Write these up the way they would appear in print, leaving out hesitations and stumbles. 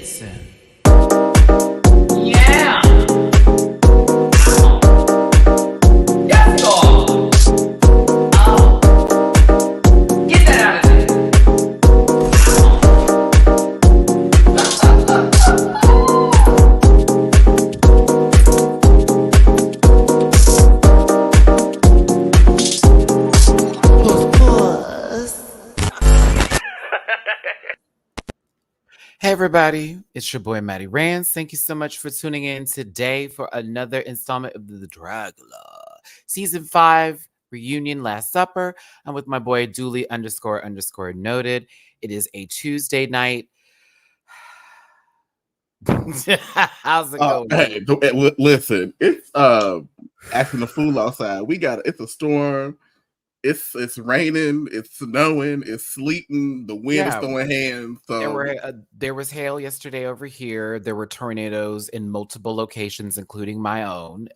Dancing. Yeah. Yes, God. Oh. Get that out of there. Hey everybody, it's your boy Maddie Rance. Thank you so much for tuning in today for another installment of the Dragula Season 5 Reunion Last Supper. I'm with my boy Dooley __ noted. It is a Tuesday night. How's it going? Hey, listen, it's acting a fool outside. It's a storm. It's raining, it's snowing, it's sleeting, the wind is throwing hands. So there was hail yesterday over here. There were tornadoes in multiple locations, including my own.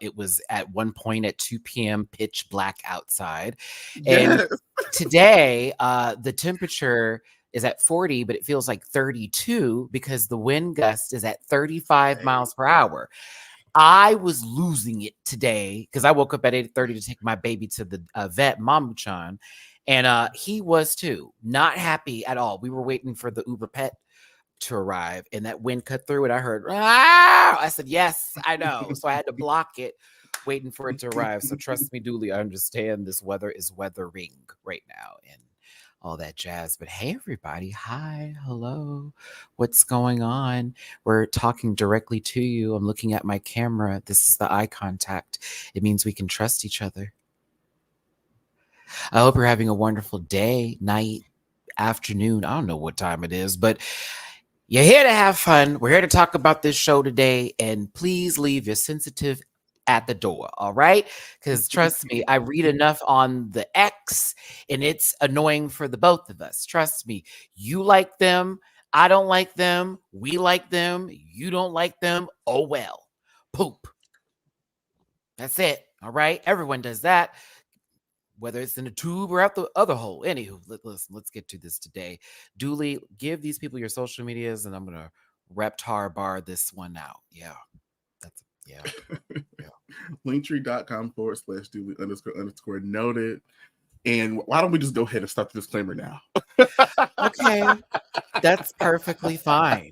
It was at one point at 2 p.m. pitch black outside. And today, the temperature is at 40, but it feels like 32 because the wind gust is at 35 miles per hour. I was losing it today because I woke up at 8:30 to take my baby to the vet, Mamuchan, and he was too. Not happy at all. We were waiting for the Uber pet to arrive, and that wind cut through it. I heard, ah! I said, yes, I know. So I had to block it, waiting for it to arrive. So trust me, Dooley, I understand this weather is weathering right now, and all that jazz. But hey, everybody. Hi. Hello. What's going on? We're talking directly to you. I'm looking at my camera. This is the eye contact. It means we can trust each other. I hope you're having a wonderful day, night, afternoon. I don't know what time it is, but you're here to have fun. We're here to talk about this show today. And please leave your sensitive at the door, all right? Because trust me, I read enough on the X and it's annoying for the both of us. Trust me, you like them, I don't like them, we like them, you don't like them, oh well. Poop. That's it, all right? Everyone does that, whether it's in a tube or out the other hole. Anywho, let's get to this today. Dooley, give these people your social medias and I'm going to reptar bar this one out. Yeah. That's yeah. Linktree.com/Dooley __ noted. And why don't we just go ahead and start the disclaimer now? Okay, that's perfectly fine.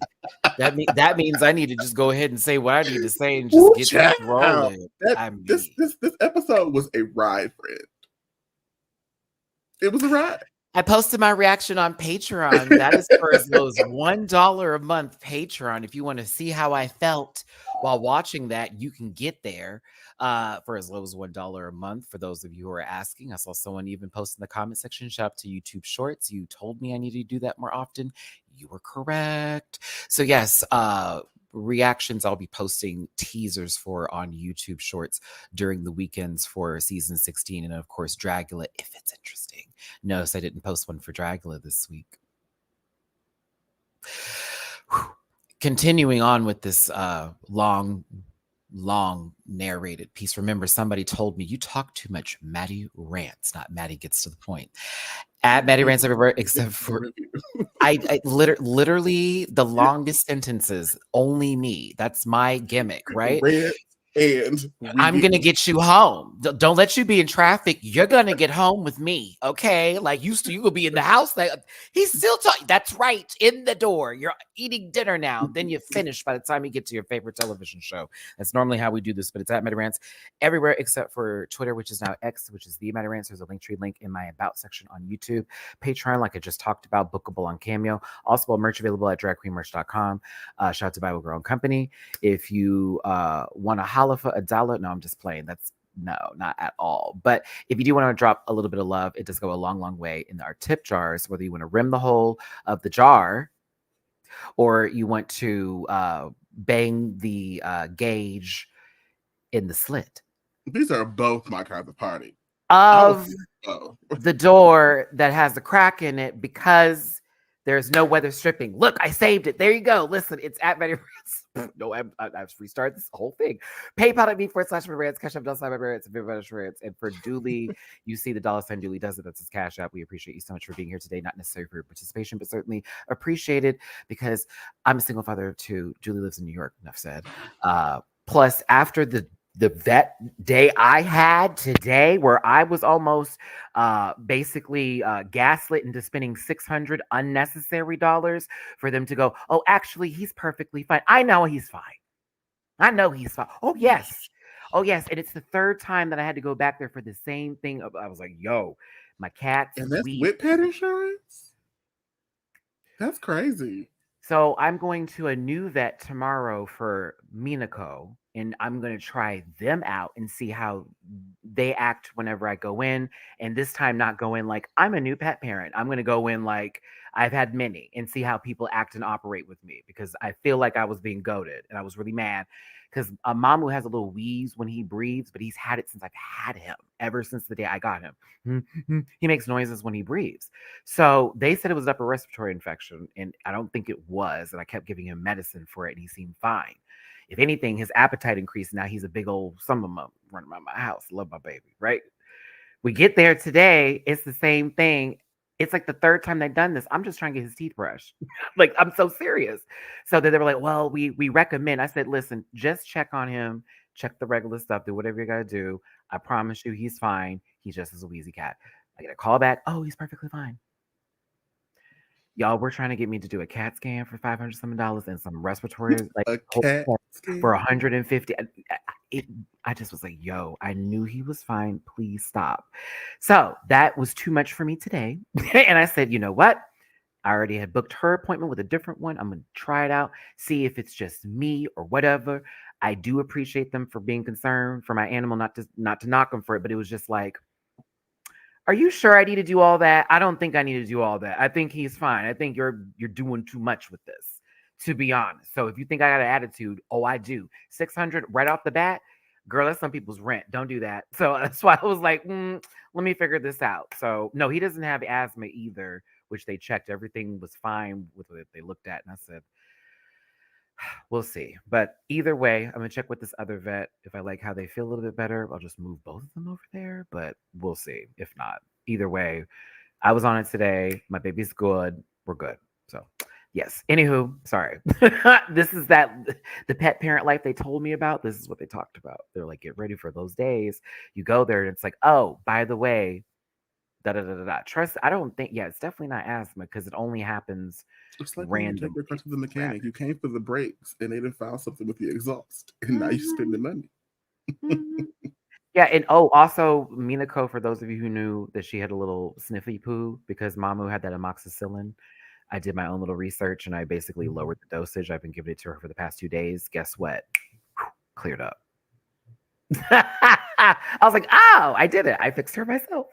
That means I need to just go ahead and say what I need to say and just get this rolling. This episode was a ride, friend. It was a ride. I posted my reaction on Patreon. That is for as low as $1 a month Patreon. If you want to see how I felt while watching that, you can get there for as low as $1 a month. For those of you who are asking, I saw someone even post in the comment section, shout out to YouTube Shorts. You told me I needed to do that more often. You were correct. So yes, reactions I'll be posting teasers for on YouTube Shorts during the weekends for season 16, and of course Dragula if it's interesting. Notice I didn't post one for Dragula this week. Continuing on with this long narrated piece. Remember, somebody told me you talk too much. Maddie rants, not Maddie gets to the point. At Maddie rants everywhere except for I literally the longest sentences, only me. That's my gimmick, right? And I'm gonna get you home. Don't let you be in traffic. You're gonna get home with me, okay? Like you will be in the house. Like he's still talking. That's right, in the door. You're eating dinner now. Then you finish by the time you get to your favorite television show. That's normally how we do this, but it's at Maddie Rants everywhere except for Twitter, which is now X, which is the Maddie Rants. There's a Linktree link in my about section on YouTube, Patreon, like I just talked about, bookable on Cameo. Also, merch available at dragqueenmerch.com. Shout out to Bible Girl and Company. If you want to holla for $1, no, I'm just playing. That's no, not at all. But if you do want to drop a little bit of love, it does go a long way in our tip jars, whether you want to rim the hole of the jar or you want to bang the gauge in the slit. These are both my kinds of party. Of the door that has the crack in it because there's no weather stripping. Look, I saved it. There you go. Listen, it's at Maddie Rants No, I've restarted this whole thing. PayPal.me/Rants, Cash App $, Rants, and for Dooley, you see the $ Dooley does it. That's his Cash App. We appreciate you so much for being here today. Not necessarily for your participation, but certainly appreciated because I'm a single father of two. Julie lives in New York. Enough said. Plus, after the vet day I had today, where I was almost basically gaslit into spending $600 unnecessary dollars for them to go, oh, actually, he's perfectly fine. I know he's fine. I know he's fine. Oh, yes. Oh, yes. And it's the third time that I had to go back there for the same thing. I was like, yo, my cat's and that's weak. with pet insurance? That's crazy. So I'm going to a new vet tomorrow for Minako, and I'm going to try them out and see how they act whenever I go in. And this time, not go in like I'm a new pet parent. I'm going to go in like I've had many and see how people act and operate with me because I feel like I was being goaded and I was really mad because Mamu has a little wheeze when he breathes, but he's had it since I've had him, ever since the day I got him. He makes noises when he breathes. So they said it was an upper respiratory infection, and I don't think it was. And I kept giving him medicine for it, and he seemed fine. If anything, his appetite increased. Now he's a big old summer running around my house. Love my baby, right? We get there today. It's the same thing. It's like the third time they've done this. I'm just trying to get his teeth brushed. Like, I'm so serious. So they were like, well, we recommend. I said, listen, just check on him, check the regular stuff, do whatever you got to do. I promise you he's fine. He just is a wheezy cat. I get a call back. Oh, he's perfectly fine. Y'all were trying to get me to do a CAT scan for $500 something and some respiratory like a cat for 150. I just was like, yo, I knew he was fine. Please stop. So that was too much for me today. And I said, you know what? I already had booked her appointment with a different one. I'm going to try it out, see if it's just me or whatever. I do appreciate them for being concerned for my animal, not to knock them for it, but it was just like, are you sure I need to do all that? I don't think I need to do all that. I think he's fine. I think you're doing too much with this, to be honest. So if you think I got an attitude, oh, I do. 600 right off the bat, girl, that's some people's rent. Don't do that. So that's why I was like, let me figure this out. So no, he doesn't have asthma either, which they checked. Everything was fine with what they looked at. And I said, we'll see. But either way, I'm gonna check with this other vet. If I like how they feel a little bit better, I'll just move both of them over there. But we'll see. If not, either way, I was on it today. My baby's good. We're good. So yes. Anywho, sorry. This is the pet parent life they told me about. This is what they talked about. They're like, get ready for those days. You go there and it's like, oh, by the way, da da da da da. Trust. I don't think. Yeah, it's definitely not asthma because it only happens. It's like randomly. when you take your car to the mechanic. You came for the brakes and they didn't found something with the exhaust, and now you spend the money. Yeah, and also Minako, for those of you who knew that she had a little sniffy poo because Mamu had that amoxicillin. I did my own little research and I basically lowered the dosage. I've been giving it to her for the past 2 days. Guess what? Cleared up. I was like, oh, I did it. I fixed her myself.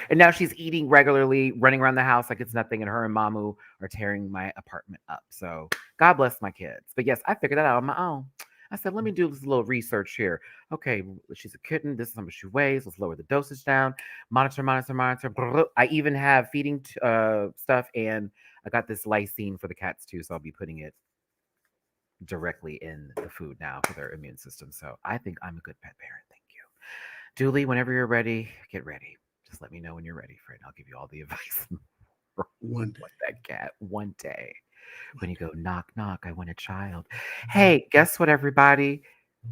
And now she's eating regularly, running around the house like it's nothing, and her and Mamu are tearing my apartment up. So God bless my kids. But yes, I figured that out on my own. I said, let me do this little research here. Okay, she's a kitten. This is how much she weighs. Let's lower the dosage down. Monitor. I even have feeding stuff, and I got this lysine for the cats too. So I'll be putting it directly in the food now for their immune system. So I think I'm a good pet parent. Thank you. Dooley, whenever you're ready, get ready. Just let me know when you're ready for it. I'll give you all the advice. One day. That cat, one day. When you go knock, knock, I want a child. Hey, guess what, everybody?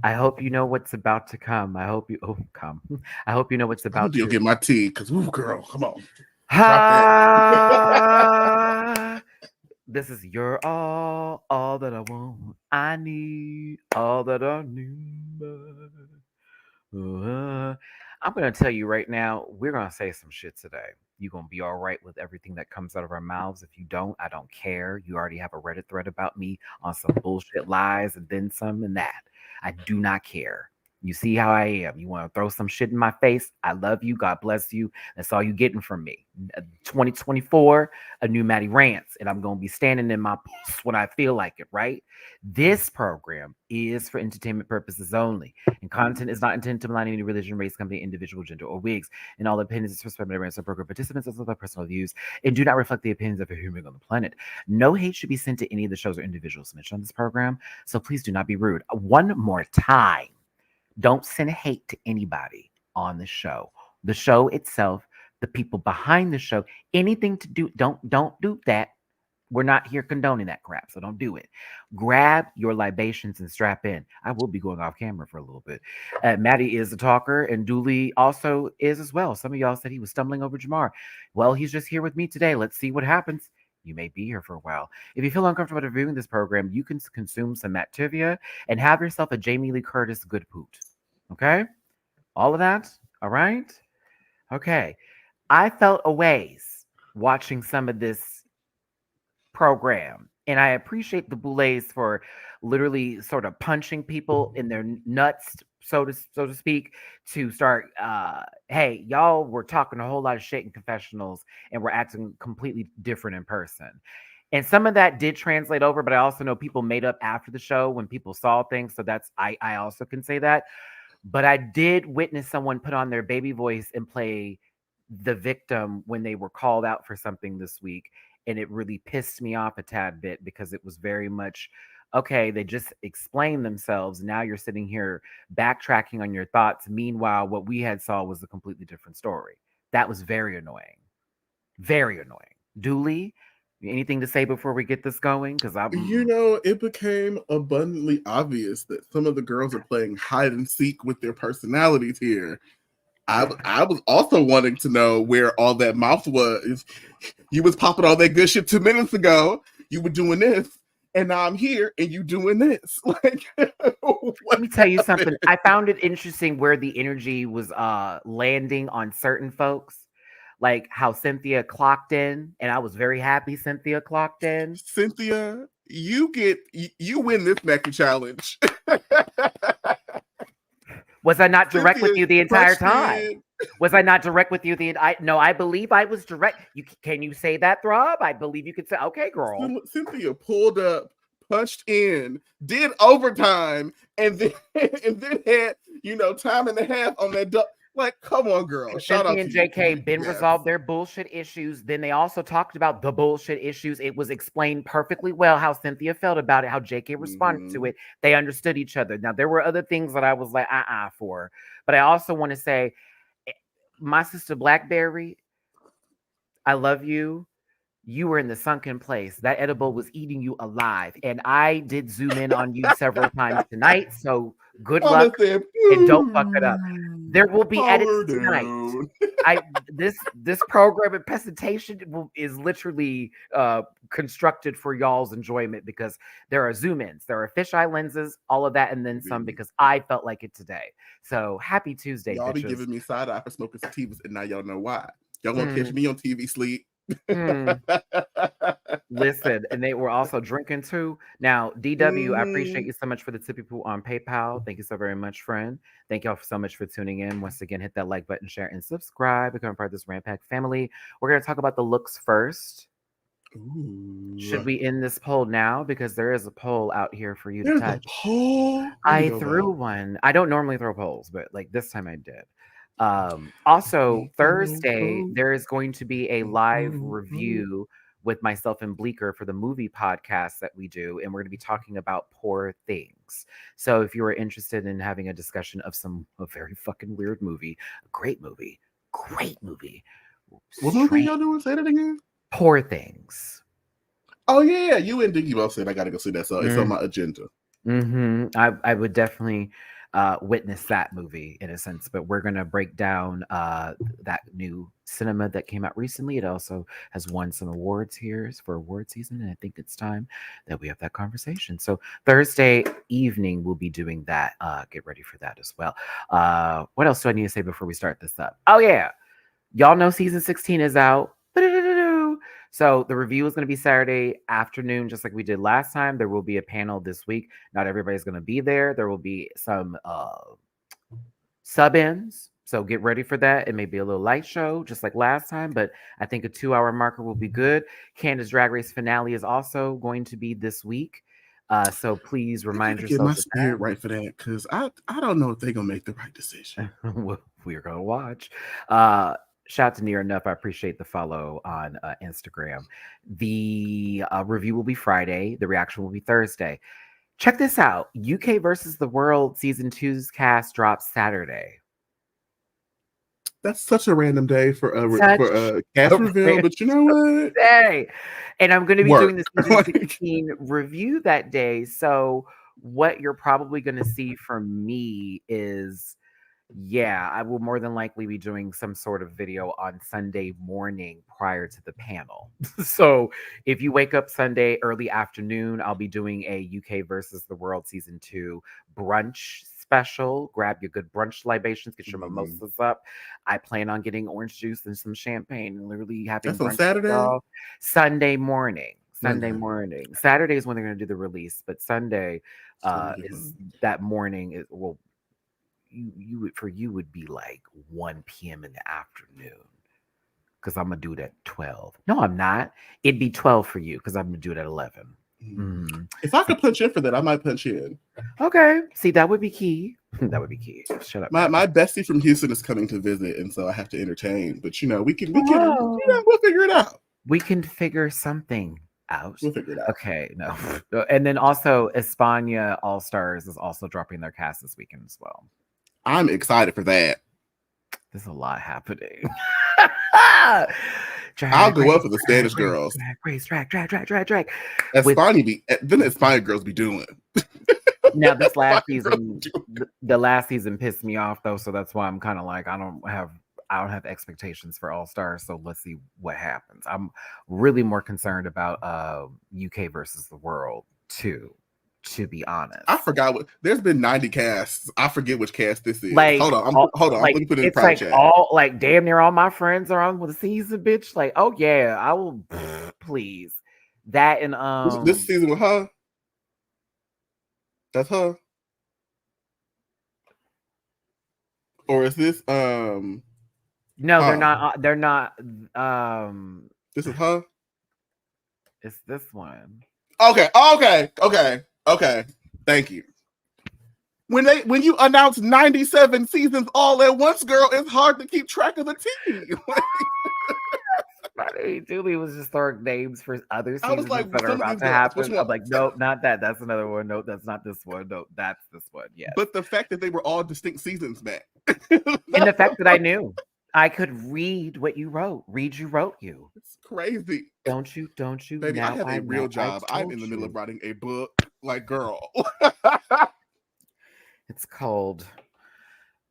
I hope you know what's about to come. I hope you come. I hope you know what's about to You'll get my tea because girl, come on. This is your all that I want. I need all that I need. I'm going to tell you right now, we're going to say some shit today. You're going to be all right with everything that comes out of our mouths. If you don't, I don't care. You already have a Reddit thread about me on some bullshit lies and then some and that. I do not care. You see how I am. You want to throw some shit in my face? I love you. God bless you. That's all you getting from me. 2024, a new Maddie Rants, and I'm going to be standing in my post when I feel like it, right? This program is for entertainment purposes only, and content is not intended to malign any religion, race, company, individual, gender, or wigs. And all opinions expressed by Maddie Rants are program participants as well as personal views and do not reflect the opinions of a human on the planet. No hate should be sent to any of the shows or individuals mentioned on this program, so please do not be rude. One more time. Don't send hate to anybody on the show. The show itself, the people behind the show, anything to do, don't do that. We're not here condoning that crap, so don't do it. Grab your libations and strap in. I will be going off camera for a little bit. Maddie is a talker, and Dooley also is as well. Some of y'all said he was stumbling over Jamar. Well, he's just here with me today. Let's see what happens. You may be here for a while. If you feel uncomfortable reviewing this program, you can consume some Mativia and have yourself a Jamie Lee Curtis good poot. Okay? All of that? All right? Okay. I felt a ways watching some of this program. And I appreciate the Boulets for literally sort of punching people in their nuts, so to speak, to start hey, y'all were talking a whole lot of shit in confessionals and we're acting completely different in person. And some of that did translate over, but I also know people made up after the show when people saw things. So that's I also can say that. But I did witness someone put on their baby voice and play the victim when they were called out for something this week. And it really pissed me off a tad bit because it was very much, okay, they just explained themselves. Now you're sitting here backtracking on your thoughts. Meanwhile, what we had saw was a completely different story. That was very annoying. Very annoying. Dooley, anything to say before we get this going? Because it became abundantly obvious that some of the girls are playing hide and seek with their personalities here. I was also wanting to know where all that mouth was. You was popping all that good shit 2 minutes ago. You were doing this, and now I'm here, and you doing this. Like, let me tell you something. I found it interesting where the energy was landing on certain folks. Like how Cynthia clocked in, and I was very happy Cynthia clocked in. Cynthia, you win this Mackie challenge. Was I not direct with you the entire time? Was I not direct with you no, I believe I was direct. Can you say that, Throb? I believe you could say, okay, girl. Cynthia pulled up, punched in, did overtime, and then had, time and a half on that like, come on, girl. Shout out to and JK been resolved their bullshit issues. Then they also talked about the bullshit issues. It was explained perfectly well how Cynthia felt about it, how JK responded to it. They understood each other. Now, there were other things that I was like, for. But I also want to say, my sister Blackberry, I love you. You were in the sunken place. That edible was eating you alive. And I did zoom in on you several times tonight. So good luck and don't fuck it up. There will be edits tonight. This program and presentation is literally constructed for y'all's enjoyment because there are zoom ins, there are fisheye lenses, all of that, and then some because I felt like it today. So happy Tuesday, y'all bitches. Be giving me side eye for smoking sativas, and now y'all know why. Y'all gonna catch me on TV sleep. Listen, and they were also drinking too. Now, DW, I appreciate you so much for the tip people on PayPal. Thank you so very much, friend. Thank y'all so much for tuning in. Once again, hit that like button, share, and subscribe. Become part of this Rant Pack family. We're going to talk about the looks first. Ooh. Should we end this poll now? Because there is a poll out here for you to touch. A poll? I threw one. I don't normally throw polls, but like this time I did. Also, Thursday, there is going to be a live review with myself and Bleeker for the movie podcast that we do, and we're going to be talking about Poor Things. So if you are interested in having a discussion of a very fucking weird movie, a great movie. What movie y'all doing? Say that again. Poor Things. Oh yeah, you and Diggy both said I got to go see that, so it's on my agenda. I would definitely witness that movie in a sense, but we're going to break down that new cinema that came out recently. It also has won some awards here for award season, and I think it's time that we have that conversation. So Thursday evening we'll be doing that. Get ready for that as well. What else do I need to say before we start this up? Oh yeah, y'all know season 16 is out. So the review is going to be Saturday afternoon, just like we did last time. There will be a panel this week. Not everybody's going to be there. There will be some sub-ins. So get ready for that. It may be a little light show, just like last time, but I think a 2-hour marker will be good. Candace Drag Race finale is also going to be this week. So please remind yourself. Get my spirit right for that, because I don't know if they're gonna make the right decision. We're gonna watch. Shout out to Near Enough. I appreciate the follow on Instagram. The review will be Friday. The reaction will be Thursday. Check this out. UK versus the World season 2's cast drops Saturday. That's such a random day for a cast reveal, but you know what? Day. And I'm going to be doing the season 16 review that day. So what you're probably going to see from me is, I will more than likely be doing some sort of video on Sunday morning prior to the panel. So if you wake up Sunday early afternoon, I'll be doing a UK versus the World season 2 brunch special. Grab your good brunch libations, get your mimosas up. I plan on getting orange juice and some champagne and literally having brunch on Saturday? Sunday morning. Saturday is when they're going to do the release, but Sunday is that morning. You would be like 1 p.m. in the afternoon, because I'm gonna do it at 12. No, I'm not. It'd be 12 for you because I'm gonna do it at 11. Mm-hmm. If I could punch in for that, I might punch in. Okay, see, that would be key. That would be key. Shut up. My bestie from Houston is coming to visit, and so I have to entertain. But we'll figure it out. We can figure something out. We'll figure it out. Okay, no. And then also España All Stars is also dropping their cast this weekend as well. I'm excited for that. There's a lot happening. I'll go up for the Spanish girls. Drag. The Spanish girls be doing. Now this last season, the last season pissed me off though, so that's why I'm kind of like I don't have expectations for All Stars. So let's see what happens. I'm really more concerned about UK versus the World too. To be honest, I forgot there's been 90 casts. I forget which cast this is. Like, hold on. Let me put it in private chat. All like damn near all my friends are on with the season, bitch. Like, oh yeah, I will. Please, that and this season with her. That's her. Or is this No, they're not. They're not. This is her. It's this one. Okay. Thank you. When you announce 97 seasons all at once, girl, it's hard to keep track of the team. Julie was just throwing names for other seasons that are about to happen. I'm like, nope, not that. That's another one. Nope, that's not this one. Nope, that's this one. Yeah. But the fact that they were all distinct seasons, man. And the fact that I knew. I could read what you wrote. You wrote you. It's crazy. Don't you? Baby, now I have a real job. I'm in the middle of writing a book. Like, girl. It's called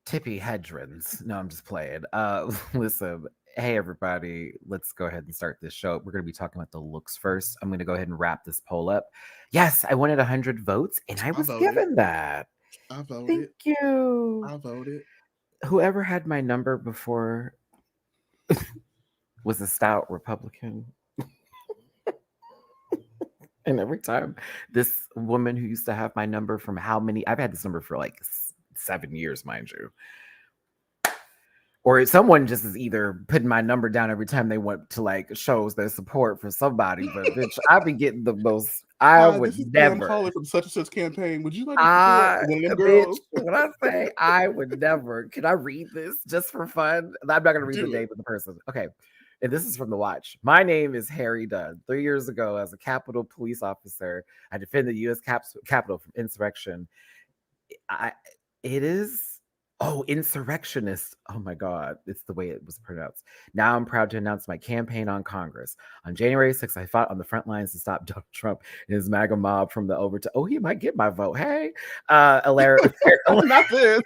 Tippy Hedrons. No, I'm just playing. Listen, hey everybody, let's go ahead and start this show. We're going to be talking about the looks first. I'm going to go ahead and wrap this poll up. Yes, I wanted 100 votes, and I was given that. I voted. Thank you. I voted. Whoever had my number before was a stout Republican. And every time this woman who used to have my number from I've had this number for like 7 years, mind you. Or someone just is either putting my number down every time they went to like shows their support for somebody. But bitch, I've been getting the most. I would never. I'm calling from such and such campaign. Would you like to support one of them girls? When I say I would never, can I read this just for fun? I'm not going to read the name of the person. Okay. And this is from The Watch. My name is Harry Dunn. 3 years ago, as a Capitol police officer, I defended the U.S. Capitol from insurrection. Insurrectionist. Oh my God, it's the way it was pronounced. Now I'm proud to announce my campaign on Congress. On January 6th, I fought on the front lines to stop Donald Trump and his MAGA mob from the overtime. Oh, he might get my vote. Hey, not this.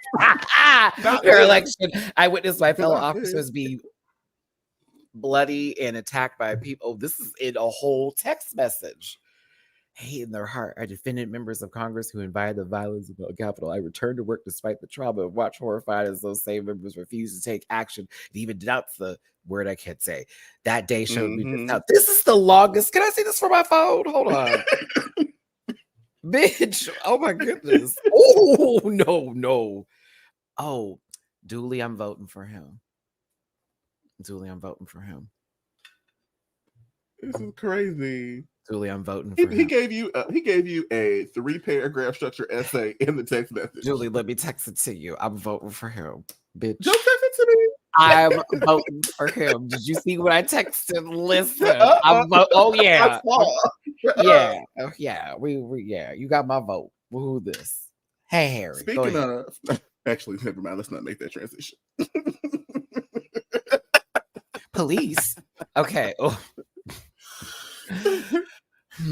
Fair election. I witnessed my fellow officers be bloody and attacked by people. Oh, this is in a whole text message. Hate in their heart. I defended members of Congress who invited the violence of the Capitol. I returned to work despite the trauma and watched horrified as those same members refused to take action and even denounce the word I can't say. That day showed me just how this is the longest. Can I see this from my phone? Hold on. Bitch. Oh my goodness. Oh, no. Oh, Duly, I'm voting for him. Duly, I'm voting for him. This is crazy. Duly, I'm voting for him. He gave you a 3-paragraph structured essay in the text message. Julie, let me text it to you. I'm voting for him, bitch. Don't text it to me. I'm voting for him. Did you see what I texted? Listen, oh yeah, yeah, yeah. Yeah. You got my vote. Who this? Hey Harry. Speaking of, actually, never mind. Let's not make that transition. Police. Okay. Oh.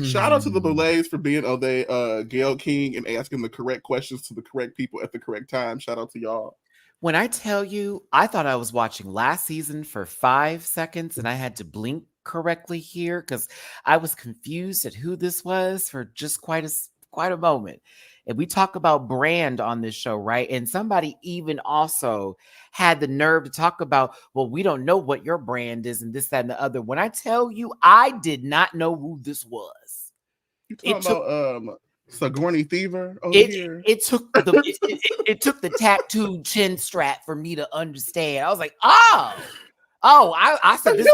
Shout out to the Boulets for being on the Gayle King and asking the correct questions to the correct people at the correct time. Shout out to y'all. When I tell you, I thought I was watching last season for 5 seconds and I had to blink correctly here because I was confused at who this was for just quite a moment. And we talk about brand on this show, right? And somebody even also had the nerve to talk about, well, we don't know what your brand is and this, that, and the other. When I tell you, I did not know who this was. You talking about Sigourney Theaver over here? It took the tattooed chin strap for me to understand. I was like, I said this.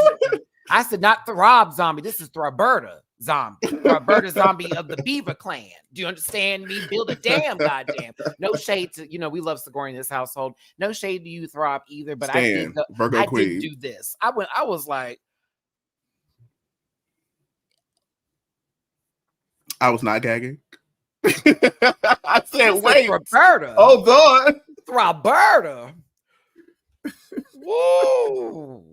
I said not Throb Zombie. This is Throberta Zombie. Throberta Zombie of the Beaver Clan. Do you understand me? Build a damn goddamn. No shade to, we love Sigourney in this household. No shade to you, Throb, either. But I did do this. I was like, I was not gagging. I said, wait. Roberta. Hold on. Roberta. Whoa.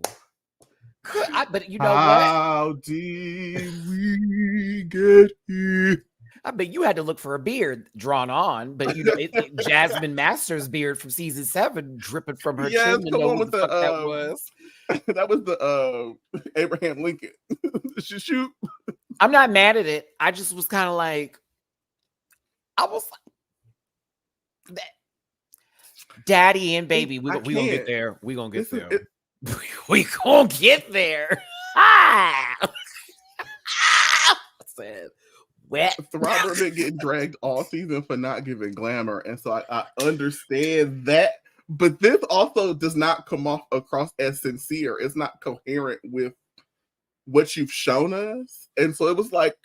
But you know How did we get here? I bet you had to look for a beard drawn on, but Jasmine Masters' beard from season 7 dripping from her chin. The one with that was. That was the Abraham Lincoln. Shoot. I'm not mad at it. I just was kind of like, Daddy and baby, we gonna get there. We gonna get there. We gonna get there. I said, wet. Throb been getting dragged all season for not giving glamour, and so I understand that. But this also does not come off across as sincere. It's not coherent with what you've shown us, and so it was like,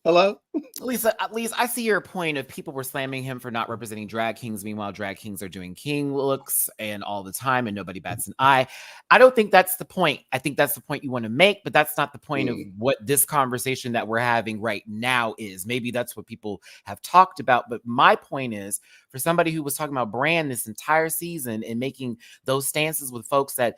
hello? Lisa, at least I see your point of people were slamming him for not representing drag kings. Meanwhile, drag kings are doing king looks and all the time and nobody bats an eye. I don't think that's the point. I think that's the point you want to make, but that's not the point of what this conversation that we're having right now is. Maybe that's what people have talked about. But my point is, for somebody who was talking about brand this entire season and making those stances with folks that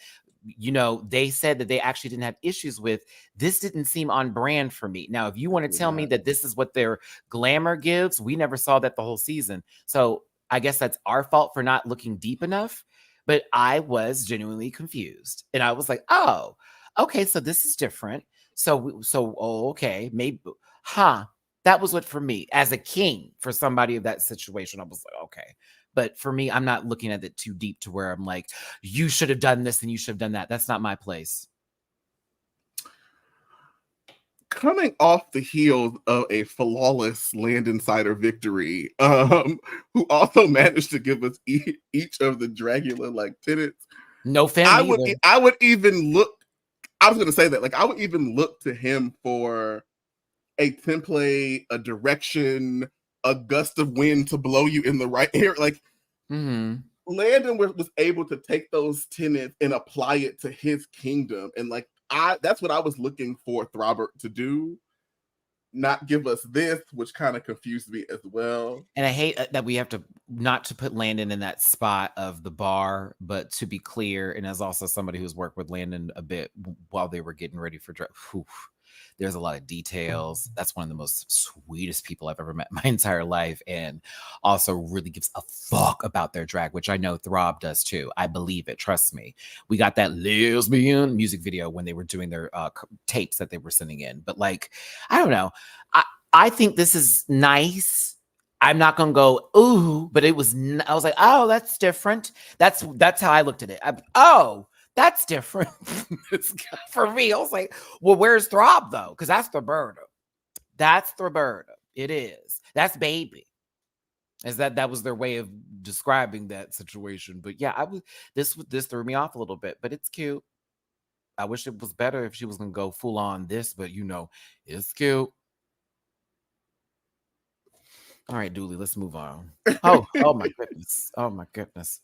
they said that they actually didn't have issues with, this didn't seem on brand for me. Now, if you want to tell me that this is what their glamour gives, we never saw that the whole season. So I guess that's our fault for not looking deep enough. But I was genuinely confused. And I was like, oh, okay, so this is different. Okay, maybe, that was what for me as a king for somebody of that situation. I was like, okay. But for me, I'm not looking at it too deep to where I'm like, you should have done this and you should have done that. That's not my place. Coming off the heels of a flawless Land Insider victory, who also managed to give us each of the Dragula tenets. No family. I would even look. I was going to say that, I would even look to him for a template, a direction, a gust of wind to blow you in the right area. Landon was able to take those tenets and apply it to his kingdom. And that's what I was looking for Throbert to do. Not give us this, which kind of confused me as well. And I hate that we have to not to put Landon in that spot of the bar, but to be clear, and as also somebody who's worked with Landon a bit while they were getting ready for there's a lot of details. That's one of the most sweetest people I've ever met in my entire life, and also really gives a fuck about their drag, which I know Throb does too. I believe it. Trust me. We got that lesbian music video when they were doing their tapes that they were sending in. But I don't know. I think this is nice. I'm not gonna go ooh, but I was like, oh, that's different. That's how I looked at it. That's different for me. I was like, well, where's Throb though? Because that's Throberta. That's Throberta. It is. That's baby. As that was their way of describing that situation. But yeah, this threw me off a little bit, but it's cute. I wish it was better if she was gonna go full on this, but it's cute. All right, Dooley, let's move on. Oh my goodness. Oh my goodness.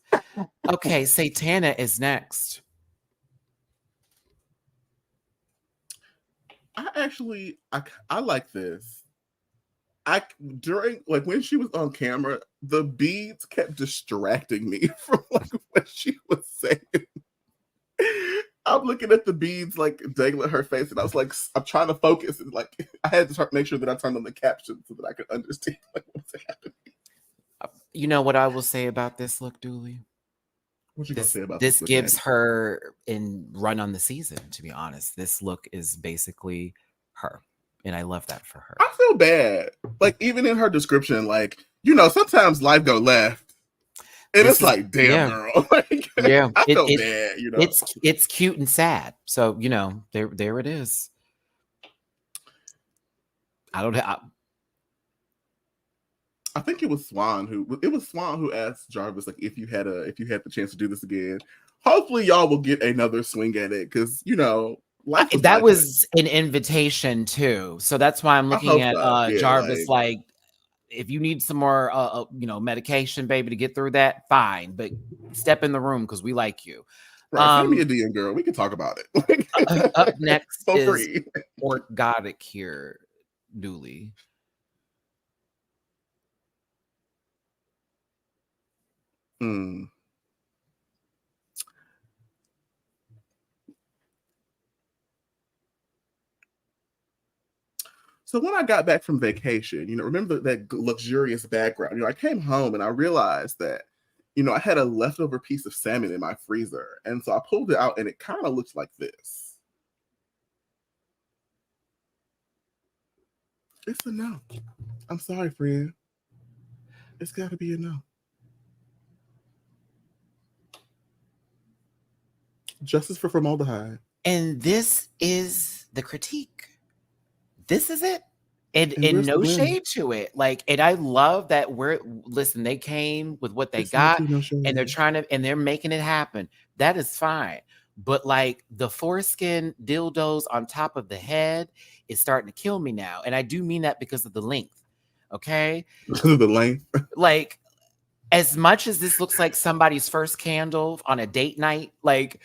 Okay, Satana is next. I like this. During when she was on camera, the beads kept distracting me from what she was saying. I'm looking at the beads dangling her face, and I was like, I'm trying to focus, and I had to make sure that I turned on the captions so that I could understand what's happening. You know what I will say about this look, Dooley? What you gonna say about this? Gives her in run on the season. To be honest, this look is basically her, and I love that for her. I feel bad, even in her description, sometimes life go left. And it's damn, girl. Yeah, I feel bad. It's cute and sad. So there it is. I think it was Swan who asked Jarvis if you had the chance to do this again. Hopefully, y'all will get another swing at it because that was an invitation too. So that's why I'm looking at Jarvis if you need some more medication, baby, to get through that, fine, but step in the room because we like you. Right, send me a DM, girl. We can talk about it. Up next is Orthotic here, Dooley. So when I got back from vacation, remember that luxurious background, I came home and I realized that, I had a leftover piece of salmon in my freezer. And so I pulled it out and it kind of looks like this. It's a no. I'm sorry, friend. It's got to be a no. Justice for formaldehyde. And this is the critique. This is it. And no shade to it. And I love that they came with what they got and they're and they're making it happen. That is fine. But the foreskin dildos on top of the head is starting to kill me now. And I do mean that because of the length. Okay. Because of the length. As much as this looks like somebody's first candle on a date night, paint,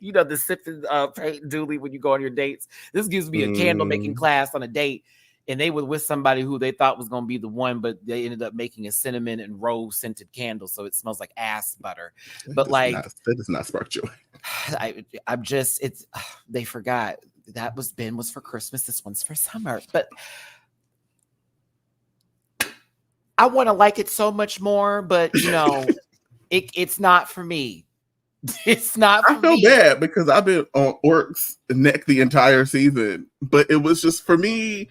the sipping paint Dooley when you go on your dates. This gives me a candle making class on a date, and they were with somebody who they thought was going to be the one, but they ended up making a cinnamon and rose scented candle, so it smells like ass butter. But that does not spark joy. They forgot that was for Christmas. This one's for summer, but I want to like it so much more, but it's not for me. It's not for me. I feel bad because I've been on Orc's neck the entire season, but it was just for me.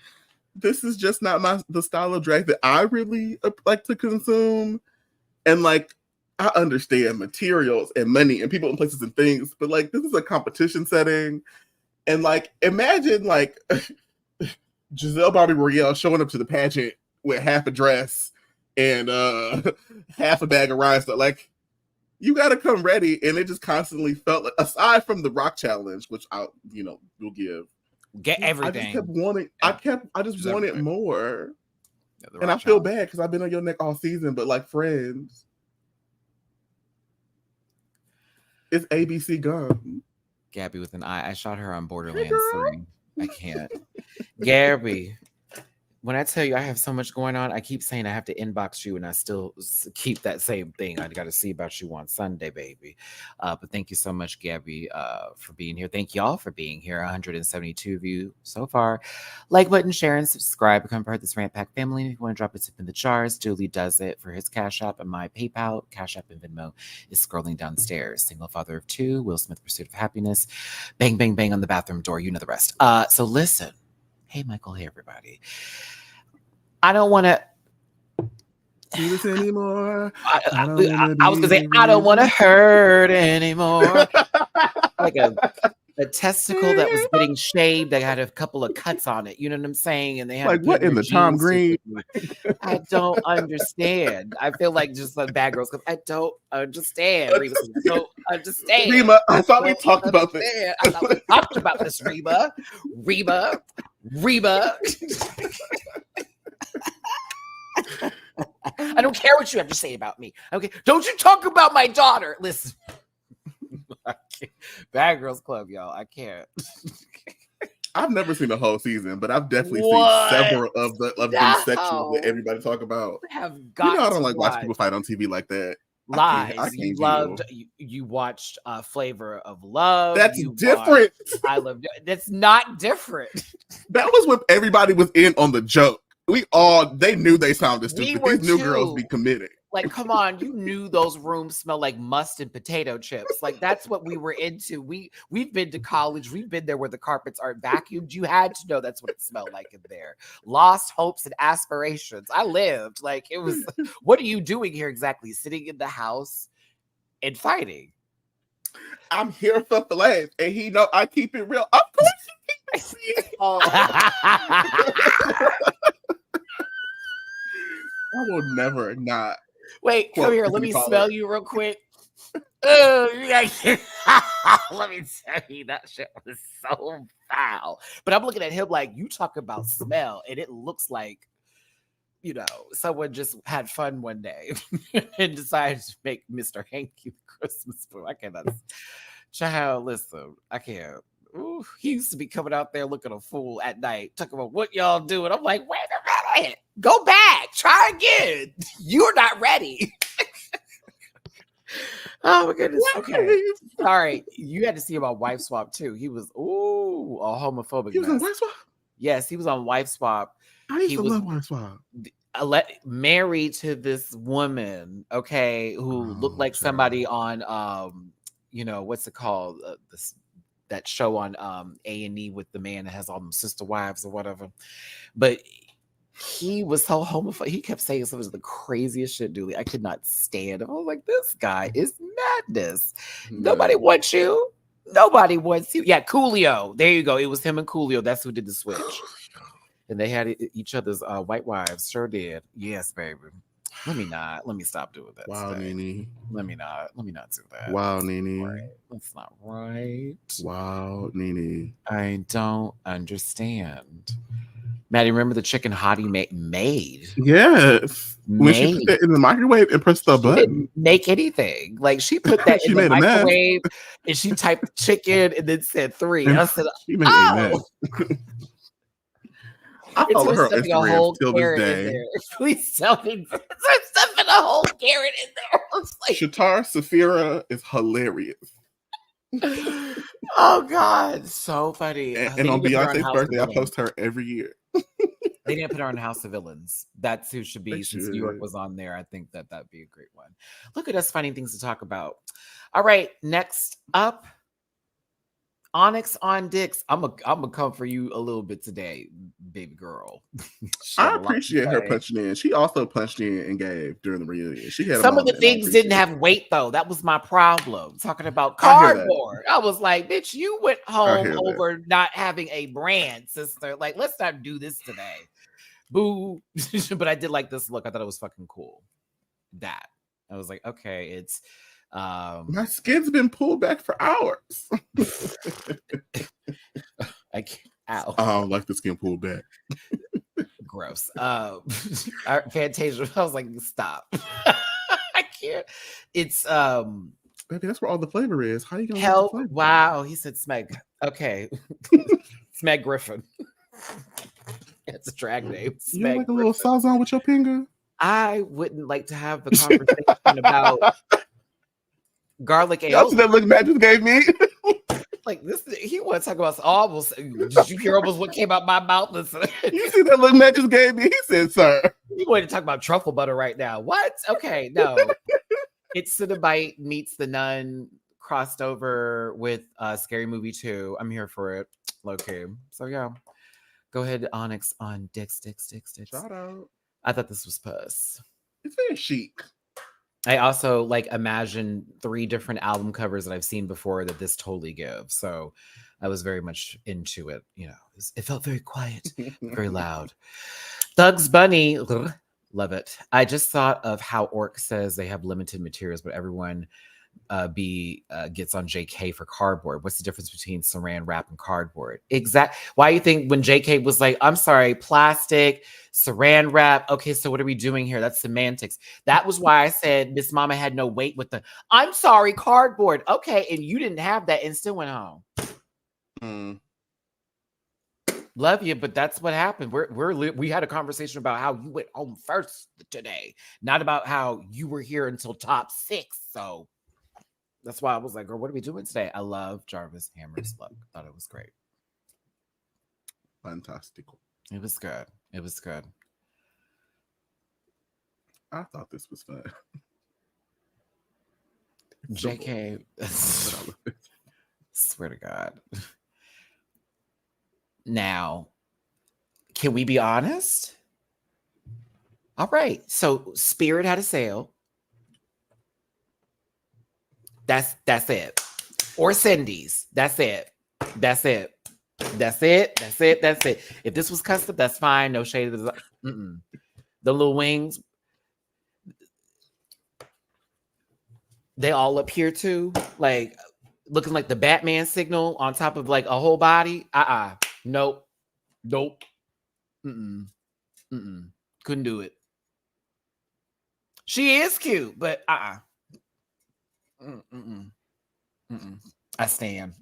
This is just not the style of drag that I really like to consume. And I understand materials and money and people and places and things, but this is a competition setting. And imagine Giselle Bobby Royale showing up to the pageant with half a dress and half a bag of rice. You got to come ready, and it just constantly felt aside from the rock challenge, which we'll give. Get everything. I just kept wanting. I just wanted more, and I feel bad because I've been on your neck all season. But friends, it's ABC gum. Gabby with an eye. I shot her on Borderlands 3. I can't. Gabby. When I tell you I have so much going on, I keep saying I have to inbox you, and I still keep that same thing. I got to see about you on Sunday, baby. But thank you so much, Gabby, for being here. Thank y'all for being here. 172 of you so far. Like button, share, and subscribe. Become part of this Rant Pack family. If you want to drop a tip in the jars, Julie does it for his Cash App, and my PayPal, Cash App, and Venmo is scrolling downstairs. Single father of 2, Will Smith, Pursuit of Happiness. Bang, bang, bang on the bathroom door. You know the rest. So listen. Hey, Michael. Hey, everybody. I don't want to do this anymore. I was going to say, I don't want to hurt anymore. Like a a testicle that was getting shaved that had a couple of cuts on it. You know what I'm saying? And they had like to put what in the Tom Green? I don't understand. I feel like just like Bad Girls Club. I don't understand, Reba. I don't understand. Reba, I thought we talked about this. I thought we talked about this, Reba. Reba. I don't care what you have to say about me. Okay, don't you talk about my daughter. Listen. Bad Girls Club, y'all. I can't. I've never seen the whole season, but I've definitely seen several of them sections that everybody talk about. Have got I don't like watch people fight on TV like that. Lies. I can't you watched Flavor of Love. That's different. I love. That's not different. That was when everybody was in on the joke. They knew they sounded stupid. These new girls be committed. Like, come on, you knew those rooms smell like must and potato chips. Like, that's what we were into. We've been to college. We've been there where the carpets aren't vacuumed. You had to know that's what it smelled like in there. Lost hopes and aspirations. I lived. Like, it was, what are you doing here exactly? Sitting in the house and fighting. I'm here for the laughs. And he know I keep it real. Of course you keep it real. I will never not. Wait, come here. Let me smell you real quick. Let me tell you, that shit was so foul. But I'm looking at him like, you talk about smell, and it looks like, someone just had fun one day and decided to make Mr. Hanky the Christmas food. I cannot. Child, listen, I can't. Ooh, he used to be coming out there looking a fool at night, talking about what y'all doing. I'm like, wait a minute. Go back. Try again. You're not ready. Oh, my goodness. Okay. Sorry. You had to see him on Wife Swap, too. He was, a homophobic. He was on Wife Swap? Yes, he was on Wife Swap. I used to love Wife Swap. Married to this woman, okay, who looked like somebody on, what's it called? That show on A&E with the man that has all them sister wives or whatever. But he was so homophobic. He kept saying some of the craziest shit, Dooley. I could not stand him. I was like, this guy is madness. Yeah. Nobody wants you. Nobody wants you. Yeah, Coolio. There you go. It was him and Coolio. That's who did the switch. And they had each other's white wives. Sure did. Yes, baby. Let me stop doing that. Wow, today. Nene. Let me not do that. Wow, Nene. Right. That's not right. Wow, Nene. I don't understand. Maddie, remember the chicken Hottie made? Yes. When she put that in the microwave and pressed the button. Didn't make anything. Like, she put that in the microwave and she typed chicken and then said 3. And I said, she made a I follow her on Instagram till this day. Please tell me there's stuffing a whole carrot in there. Like, Shatar Safira is hilarious. Oh God, so funny. And on Beyonce's birthday, I post her every year. They didn't put her on House of Villains. That's who should be. Since New York was on there, I think that'd be a great one. Look at us finding things to talk about. All right, next up, Onyx on Dicks. I'm gonna come for you a little bit today, baby girl. I appreciate her punching in. She also punched in and gave during the reunion. She had some of the things didn't have weight though. That was my problem. Talking about cardboard, I was like, bitch, you went home over not having a brand, sister. Like, let's not do this today. Boo. But I did like this look. I thought it was fucking cool. That I was like, okay, it's my skin's been pulled back for hours. I don't like the skin pulled back. Gross. Fantasia. I was like, stop. I can't. It's baby, that's where all the flavor is. How you gonna help? Wow, he said Smeg. Okay. Smeg Griffin. It's a drag name. Smeg you like a little sazon with your finger? I wouldn't like to have the conversation about garlic ale. That's that look Matt just gave me. Like this, he want to talk about almost. Did you hear almost what came out my mouth? Listen. You see that look Matt just gave me? He said, "Sir, you want to talk about truffle butter right now?" What? Okay, no. It's Cinnabite meets the Nun crossed over with Scary Movie 2. I'm here for it. Okay, so yeah, go ahead, Onyx on Dicks. Shout out. I thought this was puss. It's very chic. I also like imagine 3 different album covers that I've seen before that this totally gives. So I was very much into it. You know, it felt very quiet, very loud. Thugs Bunny, love it. I just thought of how Orc says they have limited materials, but everyone gets on JK for cardboard. What's the difference between saran wrap and cardboard? Why you think when JK was like, I'm sorry, plastic, saran wrap. Okay, so what are we doing here? That's semantics. That was why I said Miss Mama had no weight with the I'm sorry, cardboard. Okay, and you didn't have that and still went home. Love you, but that's what happened. We had a conversation about how you went home first today, not about how you were here until top 6. So that's why I was like, girl, what are we doing today? I love Jarvis Hammer's look. Thought it was great. Fantastical. It was good. It was good. I thought this was fun. JK. Swear to God. Now, can we be honest? All right. So Spirit had a sale. That's it. Or Cindy's. That's it. That's it. That's it. That's it. That's it. If this was custom, that's fine. No shade. The little wings. They all up here too. Like looking like the Batman signal on top of like a whole body. Nope. Couldn't do it. She is cute, but I stand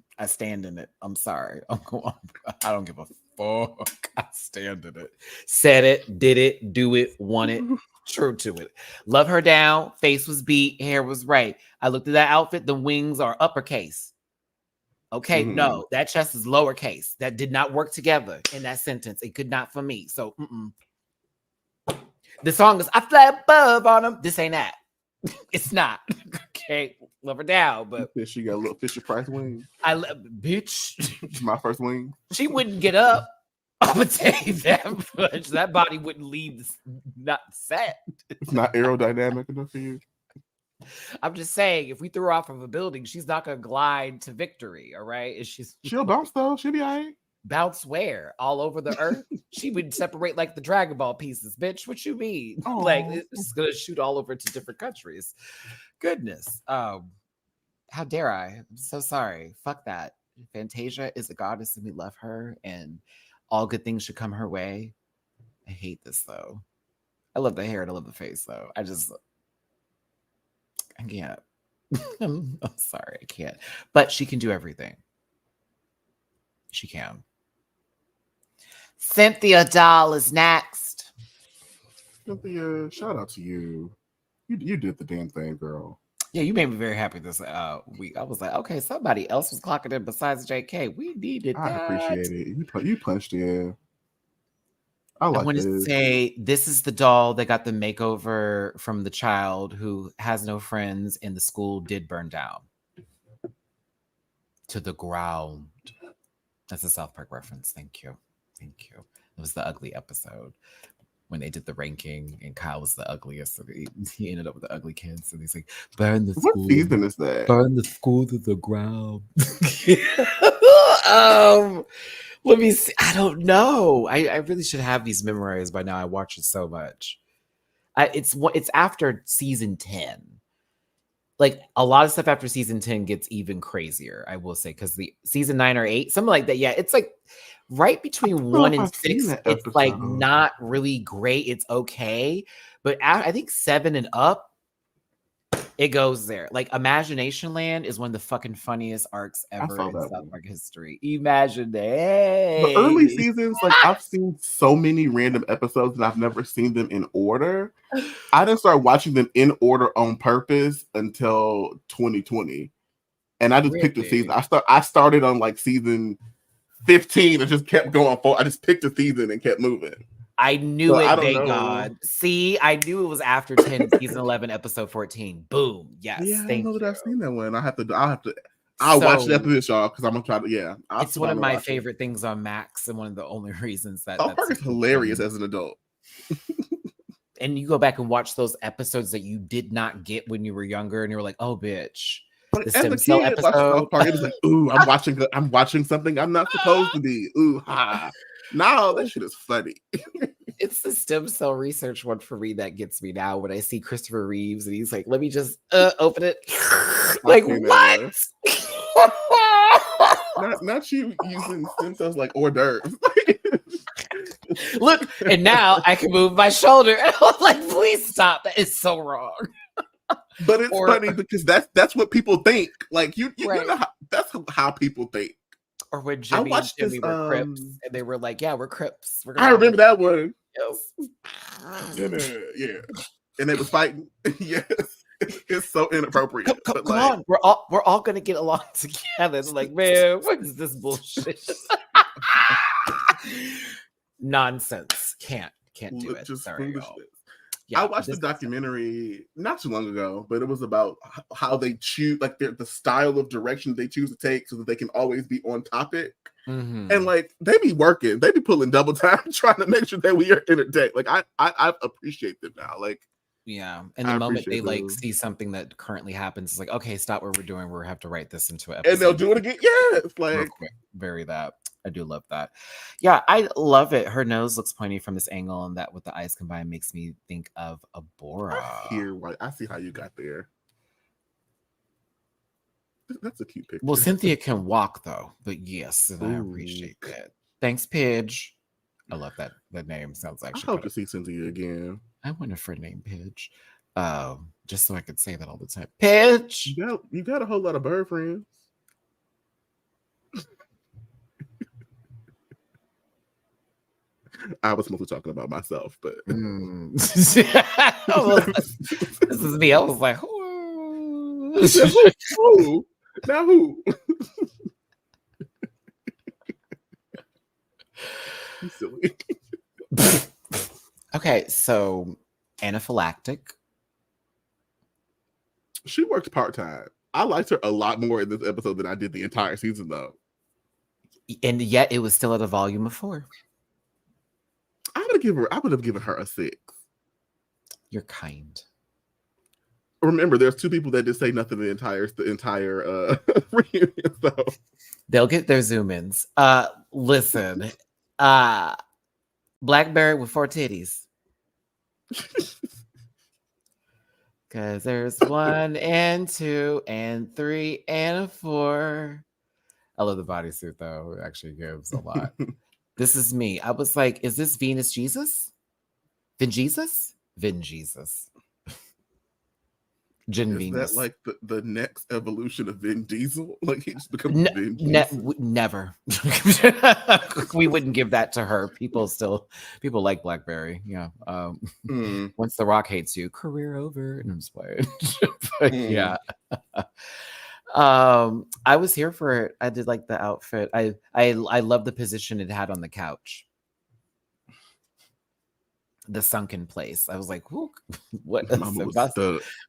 in it. I'm sorry. I don't give a fuck. I stand in it. Said it, did it, do it, want it, true to it. Love her down. Face was beat. Hair was right. I looked at that outfit. The wings are uppercase. Okay, no, that chest is lowercase. That did not work together in that sentence. It could not for me. So, the song is I fly above on them. This ain't that. It's not. Okay, love her down, but she got a little Fisher Price wing. Bitch. My first wing. She wouldn't get up. I would tell you that much. That body wouldn't leave not set. It's not aerodynamic enough for you. I'm just saying, if we threw her off of a building, she's not gonna glide to victory. All right, she'll bounce though. She'll be all right. Bounce where? All over the earth? She would separate like the Dragon Ball pieces, bitch. What you mean? Aww. Like it's gonna shoot all over to different countries. Goodness. How dare I? I'm so sorry. Fuck that. Fantasia is a goddess and we love her, and all good things should come her way. I hate this though. I love the hair and I love the face though. I can't. I'm sorry, I can't. But she can do everything. She can. Cynthia Doll is next. Cynthia, shout out to you. You did the damn thing, girl. Yeah, you made me very happy this week. I was like, okay, somebody else was clocking in besides JK. We needed that. I appreciate it. You punched in. I want to say this is the doll that got the makeover from the child who has no friends and the school did burn down to the ground. That's a South Park reference. Thank you. It was the ugly episode when they did the ranking and Kyle was the ugliest. So he ended up with the ugly kids. And he's like, burn the school. What season is that? Burn the school to the ground. Let me see. I don't know. I really should have these memorized by now. I watch it so much. It's after season 10. Like a lot of stuff after season 10 gets even crazier, I will say, because the season 9 or 8, something like that. Yeah, it's like right between 1 and 6. It's like not really great. It's okay. But I think 7 and up, it goes there. Like Imagination Land is one of the fucking funniest arcs ever in South Park history. Imagine that. The early seasons, like I've seen so many random episodes and I've never seen them in order. I didn't start watching them in order on purpose until 2020. And I just picked a season. I started on like season 15 and just kept going forward. I just picked a season and kept moving. I knew it, thank God. See, I knew it was after 10, season 11, episode 14. Boom. Yes. Yeah, I know that I've seen that one. I'll watch it after this, y'all, because I'm gonna try to. It's one of my favorite things on Max, and one of the only reasons that South Park is hilarious as an adult. and you go back and watch those episodes that you did not get when you were younger, and you were like, "Oh, bitch." But The as stem a cell kid, watching episode. South Park, it was like, ooh, I'm watching something I'm not supposed to be. Ooh, ha. Now that shit is funny. It's the stem cell research one for me that gets me now when I see Christopher Reeves and he's like, let me just open it. Like, what? not you using stem cells like hors d'oeuvres. Look, and now I can move my shoulder. I'm like, please stop. That is so wrong. But it's funny because that's what people think. Like you right. know that's how people think. Or when Jimmy and Jimmy were Crips, and they were like, "Yeah, we're Crips." I remember that one. Yes. Yeah, and they was fighting. Yes, it's so inappropriate. Come on, we're all gonna get along together. It's like, man, what is this bullshit? Nonsense. Can't do it. Just Sorry, foolishness. Yeah, I watched the documentary not too long ago, but it was about how they choose, like the style of direction they choose to take so that they can always be on topic. Mm-hmm. And like they be working, they be pulling double time trying to make sure that we are entertained. Like I appreciate them now. Like yeah, and the moment they like see something that currently happens, it's like, okay, stop what we're doing. We have to write this into an episode, and they'll do it again. Yeah, it's like very that. I do love that. Yeah, I love it. Her nose looks pointy from this angle, and that with the eyes combined makes me think of a Bora. I see how you got there. That's a cute picture. Well, Cynthia can walk though, but yes, and I appreciate that. Thanks, Pidge. I love that. That name sounds actually. I hope to see Cynthia again. I want a friend named Pidge, just so I could say that all the time. Pidge. You got a whole lot of bird friends. I was mostly talking about myself, but this is me. I was like, who? Now who? You silly. Okay, so anaphylactic. She worked part-time. I liked her a lot more in this episode than I did the entire season, though. And yet it was still at a volume of 4. I would have given her a 6. You're kind. Remember, there's 2 people that did say nothing the entire reunion. So they'll get their zoom ins. Listen, Blackberry with 4 titties. Because there's 1 and 2 and 3 and 4. I love the bodysuit though. It actually gives a lot. This is me. I was like, is this Venus Jesus? Vin Jesus? Vin Jesus. Is that like the next evolution of Vin Diesel? Like he just becomes Vin Diesel? Never. We wouldn't give that to her. People like Blackberry. Yeah. Once The Rock hates you, career over. And I'm just playing. But yeah. I was here for it. I did like the outfit. I love the position it had on the couch. The sunken place. I was like, what?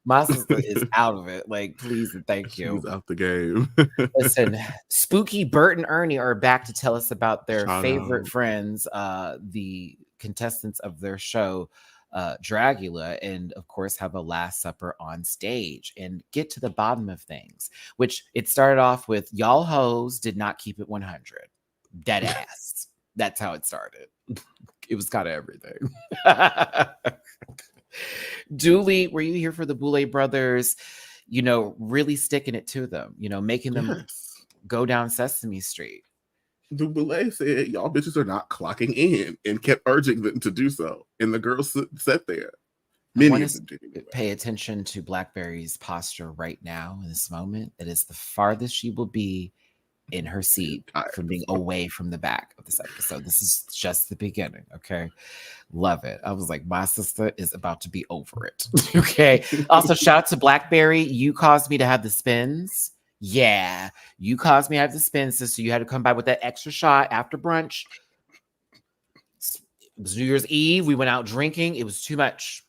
My sister is out of it. Like, please and thank you. She's out the game. Listen, Spooky, Bert, and Ernie are back to tell us about their favorite friends, the contestants of their show, Dragula, and of course have a Last Supper on stage and get to the bottom of things, which it started off with y'all hoes did not keep it 100. Dead ass. That's how it started. It was kind of everything. Dooley, were you here for the Boulay brothers? Really sticking it to them, making them go down Sesame Street. The Boulay said, y'all bitches are not clocking in and kept urging them to do so. And the girls sat there. Many of them did. Pay attention to Blackberry's posture right now in this moment. It is the farthest she will be in her seat from being away from the back of this episode. This is just the beginning. Okay. Love it. I was like, my sister is about to be over it. Okay. Also, shout out to Blackberry. You caused me to have the spins. Yeah. You caused me to have the spins, so you had to come by with that extra shot after brunch. It was New Year's Eve. We went out drinking. It was too much.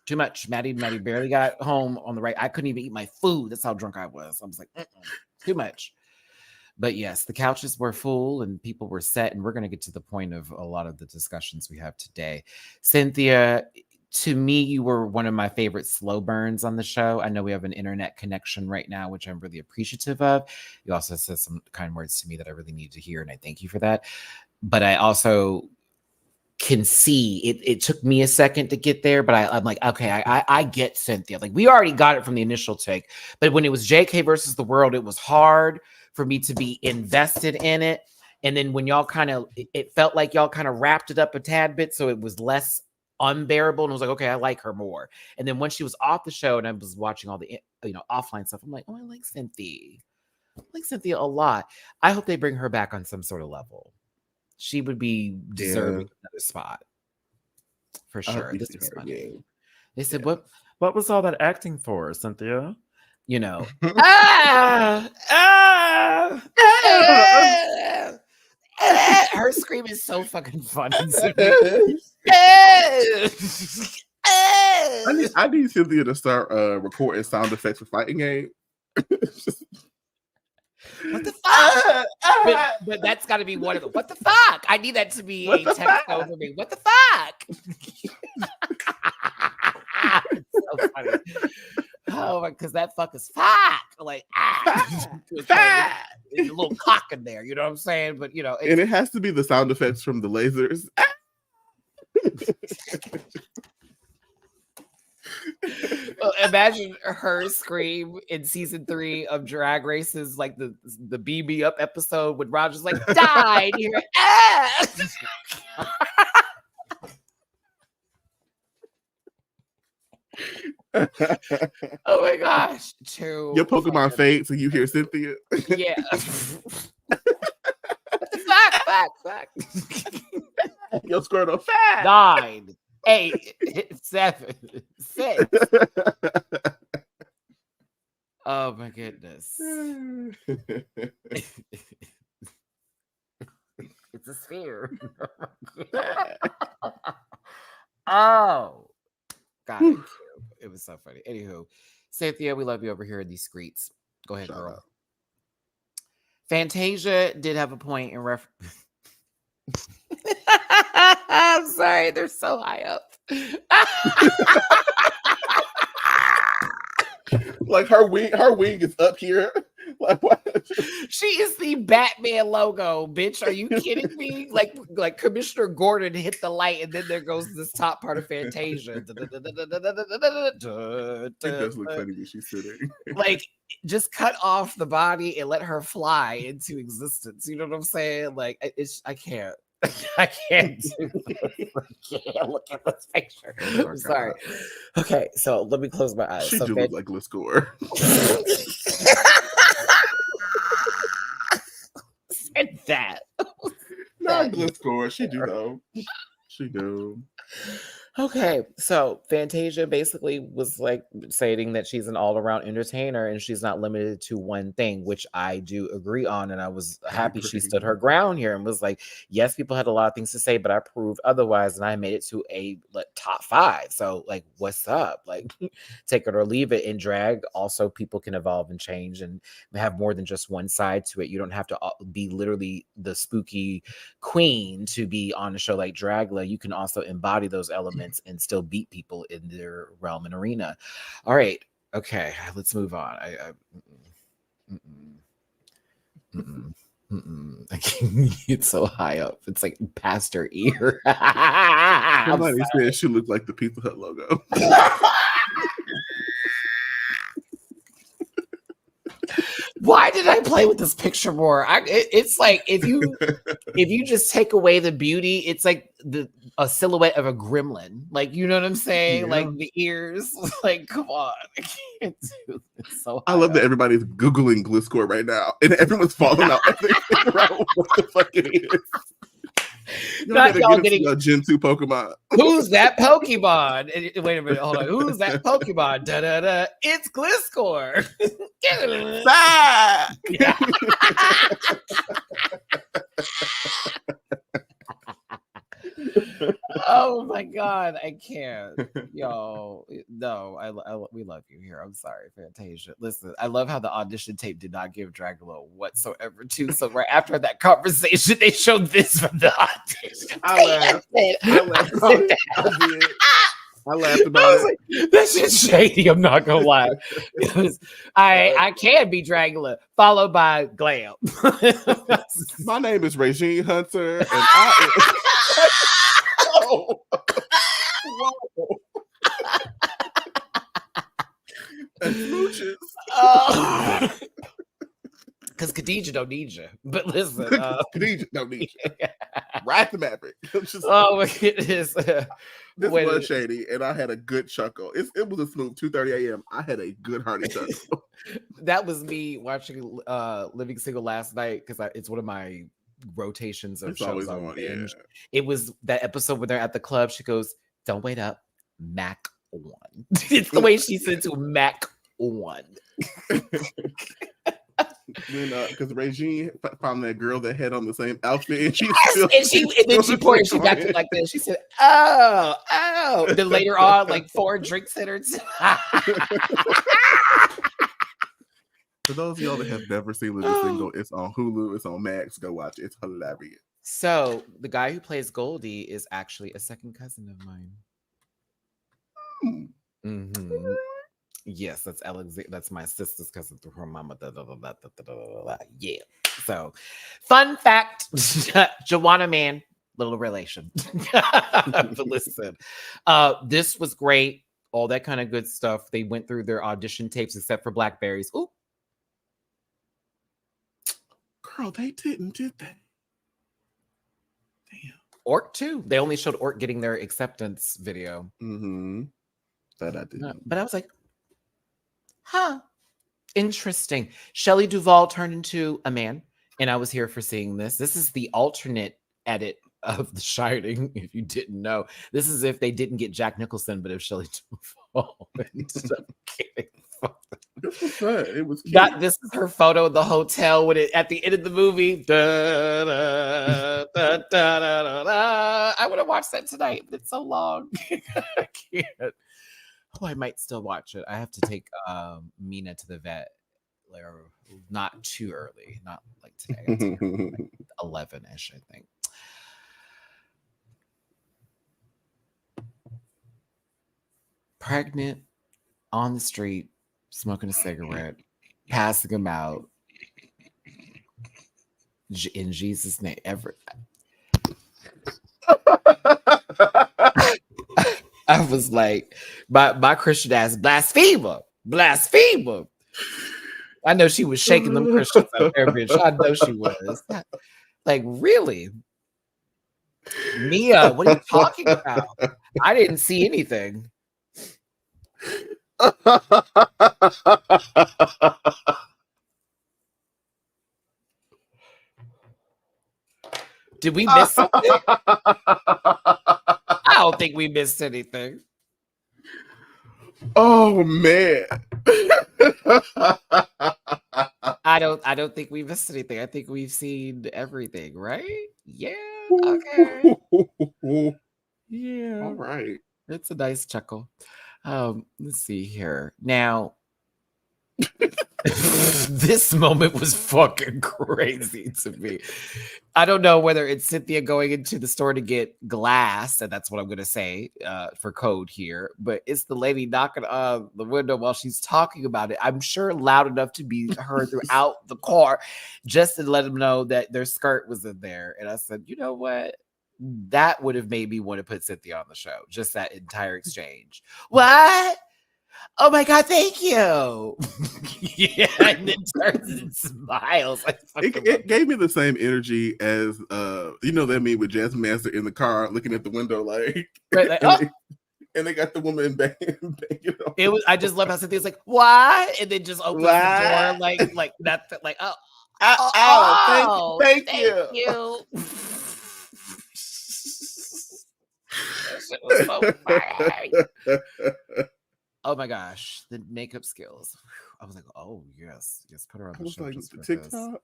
Maddie barely got home on the right. I couldn't even eat my food. That's how drunk I was. I was like, too much. But yes, the couches were full and people were set, and we're going to get to the point of a lot of the discussions we have today. Cynthia, to me, you were one of my favorite slow burns on the show. I know we have an internet connection right now, which I'm really appreciative of. You also said some kind words to me that I really need to hear, and I thank you for that. But I also can see it took me a second to get there, but I'm like, okay, I get Cynthia. Like, we already got it from the initial take, but when it was JK versus the world, it was hard for me to be invested in it. And then when y'all it felt like y'all kind of wrapped it up a tad bit, so it was less unbearable, and I was like, okay, I like her more. And then once she was off the show and I was watching all the offline stuff, I'm like, oh, I like Cynthia. I like Cynthia a lot. I hope they bring her back on some sort of level. She would be deserving another spot for sure. This is funny. They said, what was all that acting for, Cynthia? You know, her scream is so fucking funny. I need Cynthia to start recording sound effects for fighting game. What the fuck? But that's got to be one of them. What the fuck? I need that to be a text over me. What the fuck? It's so funny. Oh, because that fuck is fuck. Like, there's a little cock in there. You know what I'm saying? But, and it has to be the sound effects from the lasers. Well, imagine her scream in season 3 of Drag Races, like the BB Up episode when Roger's like, died here. Oh my gosh. Your Pokemon fades and you hear Cynthia. Yeah. Fuck. Your Squirtle fat. 9, 8, 7, 6. Oh my goodness. It's a sphere. Oh. God, it was so funny. Anywho, Cynthia, we love you over here in these streets. Go ahead, girl. Up. Fantasia did have a point in reference. I'm sorry, they're so high up. Like her wing is up here. Like what? She is the Batman logo, bitch. Are you kidding me? Like Commissioner Gordon hit the light, and then there goes this top part of Fantasia. It does look funny when she's sitting. Like, just cut off the body and let her fly into existence. You know what I'm saying? Like, I can't. I can't do this. I can't look at this picture. Oh, I'm sorry. Okay, so let me close my eyes. She so do look like Gliscor. Said that. Not Gliscor. She do though. She do. Okay, so Fantasia basically was like stating that she's an all-around entertainer and she's not limited to one thing, which I do agree on. And I was happy she stood her ground here and was like, yes, people had a lot of things to say, but I proved otherwise, and I made it to a top 5. So, like, what's up? Like, take it or leave it. In drag, also, people can evolve and change and have more than just one side to it. You don't have to be literally the spooky queen to be on a show like Dragula. You can also embody those elements and still beat people in their realm and arena. All right. Okay. Let's move on. It's so high up. It's like past her ear. Somebody said she looked like the Pizza Hut logo. Why did I play with this picture more? It's like if you just take away the beauty, it's like a silhouette of a gremlin. Like, you know what I'm saying? Yeah. Like the ears. Like, come on. I can't do this. So I love that everybody's Googling Gliscor right now. And everyone's falling out as they figure out what the fuck it is. Not y'all getting a Gen 2 Pokemon. Who's that Pokemon? Wait a minute, hold on. Who's that Pokemon? Da da da. It's Gliscor. Oh my god, I can't. Yo, no, we love you here. I'm sorry, Fantasia. Listen, I love how the audition tape did not give Dragula whatsoever too. So right after that conversation, they showed this from the audition. I laughed. I laughed about it. Like, this is shady. I'm not gonna lie. I can be Dragula, followed by glam. My name is Regine Hunter, and I. Oh. Whoa. And smooches. Because Khadijah don't need you. But listen, Khadijah don't need you. Ride the Maverick. Oh my goodness. This was shady, and I had a good chuckle. It was a smooth 2:30 a.m. I had a good hearty chuckle. That was me watching Living Single last night because it's one of my rotations of it's shows. Always on, yeah. It was that episode where they're at the club. She goes, "Don't wait up, Mac on." It's the way she said to Mac on. Because Regine found that girl that had on the same outfit, and she got to like this. She said, "Oh." Then later on, like 4 drinks in her. For those of y'all that have never seen Living Single, it's on Hulu, it's on Max. Go watch it. It's hilarious. So the guy who plays Goldie is actually a second cousin of mine. Mm-hmm. Yes, that's Alexander. That's my sister's cousin through her mama. Yeah. So, fun fact: Joanna Man, little relation. But listen, this was great. All that kind of good stuff. They went through their audition tapes, except for Blackberries. Ooh, girl, they didn't, did they? Damn. Orc too. They only showed Orc getting their acceptance video. Mm-hmm. That I did. But I was like, huh, interesting. Shelley Duvall turned into a man, and I was here for seeing this. This is the alternate edit of The Shining, if you didn't know. This is if they didn't get Jack Nicholson, but if Shelley Duvall. This was fun. It was cute. This is her photo in the hotel when at the end of the movie. I want to watch that tonight, but it's so long. I can't. Oh, I might still watch it. I have to take Mina to the vet, not too early, not like today. Like 11-ish, I think. Pregnant, on the street, smoking a cigarette, passing them out. In Jesus' name, I was like, my Christian ass, blasphemer. I know she was shaking them Christians out there, bitch. I know she was. Like, really? Mia, what are you talking about? I didn't see anything. Did we miss something? I don't think we missed anything. Oh man. I don't think we missed anything. I think we've seen everything, right? Yeah. Okay. Yeah. All right. It's a nice chuckle. Let's see here. Now, this moment was fucking crazy to me. I don't know whether it's Cynthia going into the store to get glass, and that's what I'm going to say for code here, but it's the lady knocking on the window while she's talking about it. I'm sure loud enough to be heard throughout the car just to let them know that their skirt was in there. And I said, you know what? That would have made me want to put Cynthia on the show. Just that entire exchange. What? Oh my God, thank you. Yeah, and then turns and smiles. It gave me the same energy as that meme with Jasmine Master in the car looking at the window like, right, and they got the woman banging. It was. I just love how Cynthia's like, what? And then just opens the door like that, like thank you. That shit was so funny. Oh my gosh, the makeup skills. I was like, oh yes, put her on the show. Like, just for TikTok.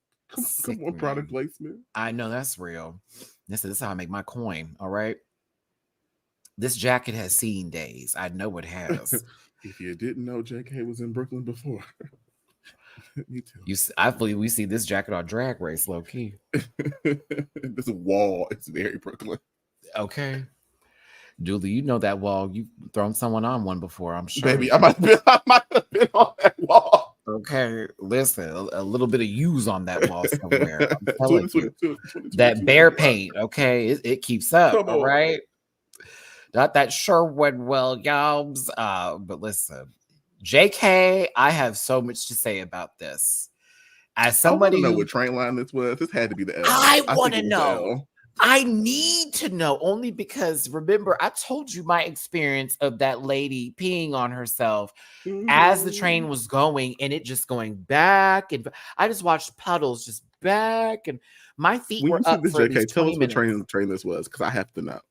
Come on, product placement. I know that's real. This is how I make my coin. All right. This jacket has seen days. I know it has. If you didn't know, JK was in Brooklyn before. Me too. I believe we see this jacket on Drag Race, low key. This wall. It's very Brooklyn. Okay. Julie, you know that wall. You've thrown someone on one before, I'm sure. Baby, I might have been on that wall. Okay, listen, a little bit of use on that wall somewhere. I'm telling you. That bear paint, okay, it keeps up, all right? Not that Sherwin-Williams. But listen, JK, I have so much to say about this. As somebody I want to know what train line this was. This had to be the L. I want to know. I need to know only because remember, I told you my experience of that lady peeing on herself as the train was going and it just going back. And I just watched puddles just back and my feet were up for at least 20 minutes. Tell us what train this was because I have to know.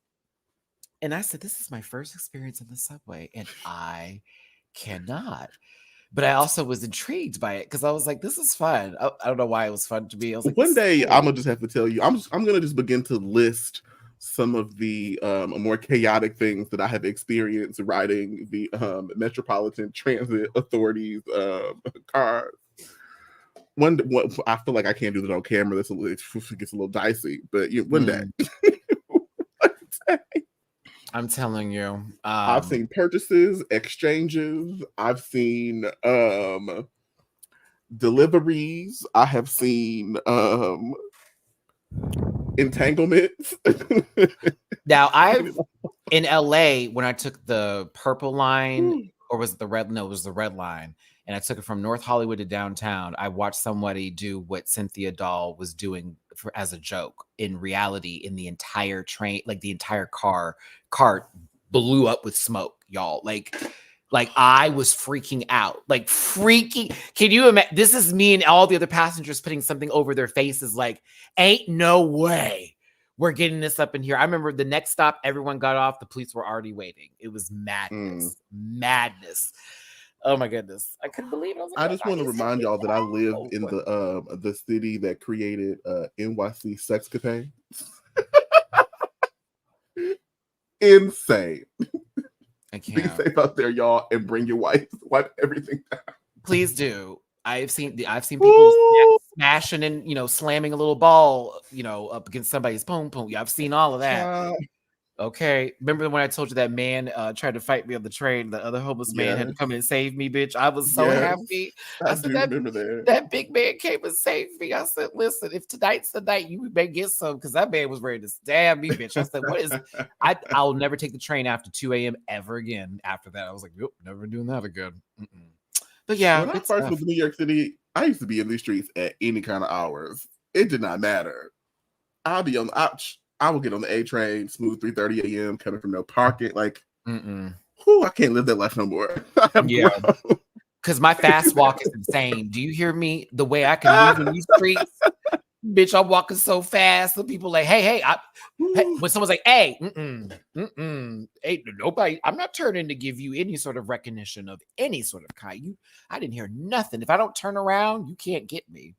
And I said, this is my first experience in the subway and I cannot. But I also was intrigued by it because I was like, this is fun. I don't know why it was fun to me. I was like, one day I'm gonna just have to tell you, I'm gonna just begin to list some of the more chaotic things that I have experienced riding the Metropolitan Transit Authority's cars. One, I feel like I can't do that on camera. It gets a little dicey, but one day. I'm telling you. I've seen purchases, exchanges. I've seen deliveries. I have seen entanglements. Now, in LA, when I took the purple line, or was it the red? No, it was the red line. And I took it from North Hollywood to downtown. I watched somebody do what Cynthia Dahl was doing as a joke. In reality, in the entire train, like the entire cart blew up with smoke, y'all. Like I was freaking out, Can you imagine? This is me and all the other passengers putting something over their faces. Like, ain't no way we're getting this up in here. I remember the next stop, everyone got off. The police were already waiting. It was madness. Madness. Oh my goodness. I couldn't believe it. I just want to remind y'all that I live in the city that created NYC Sexcapade. Insane. I can't. Be safe out there, y'all, and bring your wife. Wipe everything down. Please do. I've seen people smashing and slamming a little ball, up against somebody's boom. Yeah, I've seen all of that. Okay. Remember when I told you that man tried to fight me on the train? The other homeless man had to come and save me, bitch. I was so happy. I said, remember that big man came and saved me. I said, listen, if tonight's the night, you may get some, because that man was ready to stab me, bitch. I said, what is I'll never take the train after 2 a.m. ever again. After that, I was like, nope, never doing that again. But yeah. When I first moved to New York City, I used to be in these streets at any kind of hours. It did not matter. I'll be on the I will get on the A train, smooth 3:30 a.m. coming from no parking. Like, I can't live that life no more. Yeah, because my fast walk is insane. Do you hear me? The way I can move in these streets, bitch. I'm walking so fast. Some people like, hey, when someone's like, hey, ain't nobody. I'm not turning to give you any sort of recognition of any sort of kind. I didn't hear nothing. If I don't turn around, you can't get me.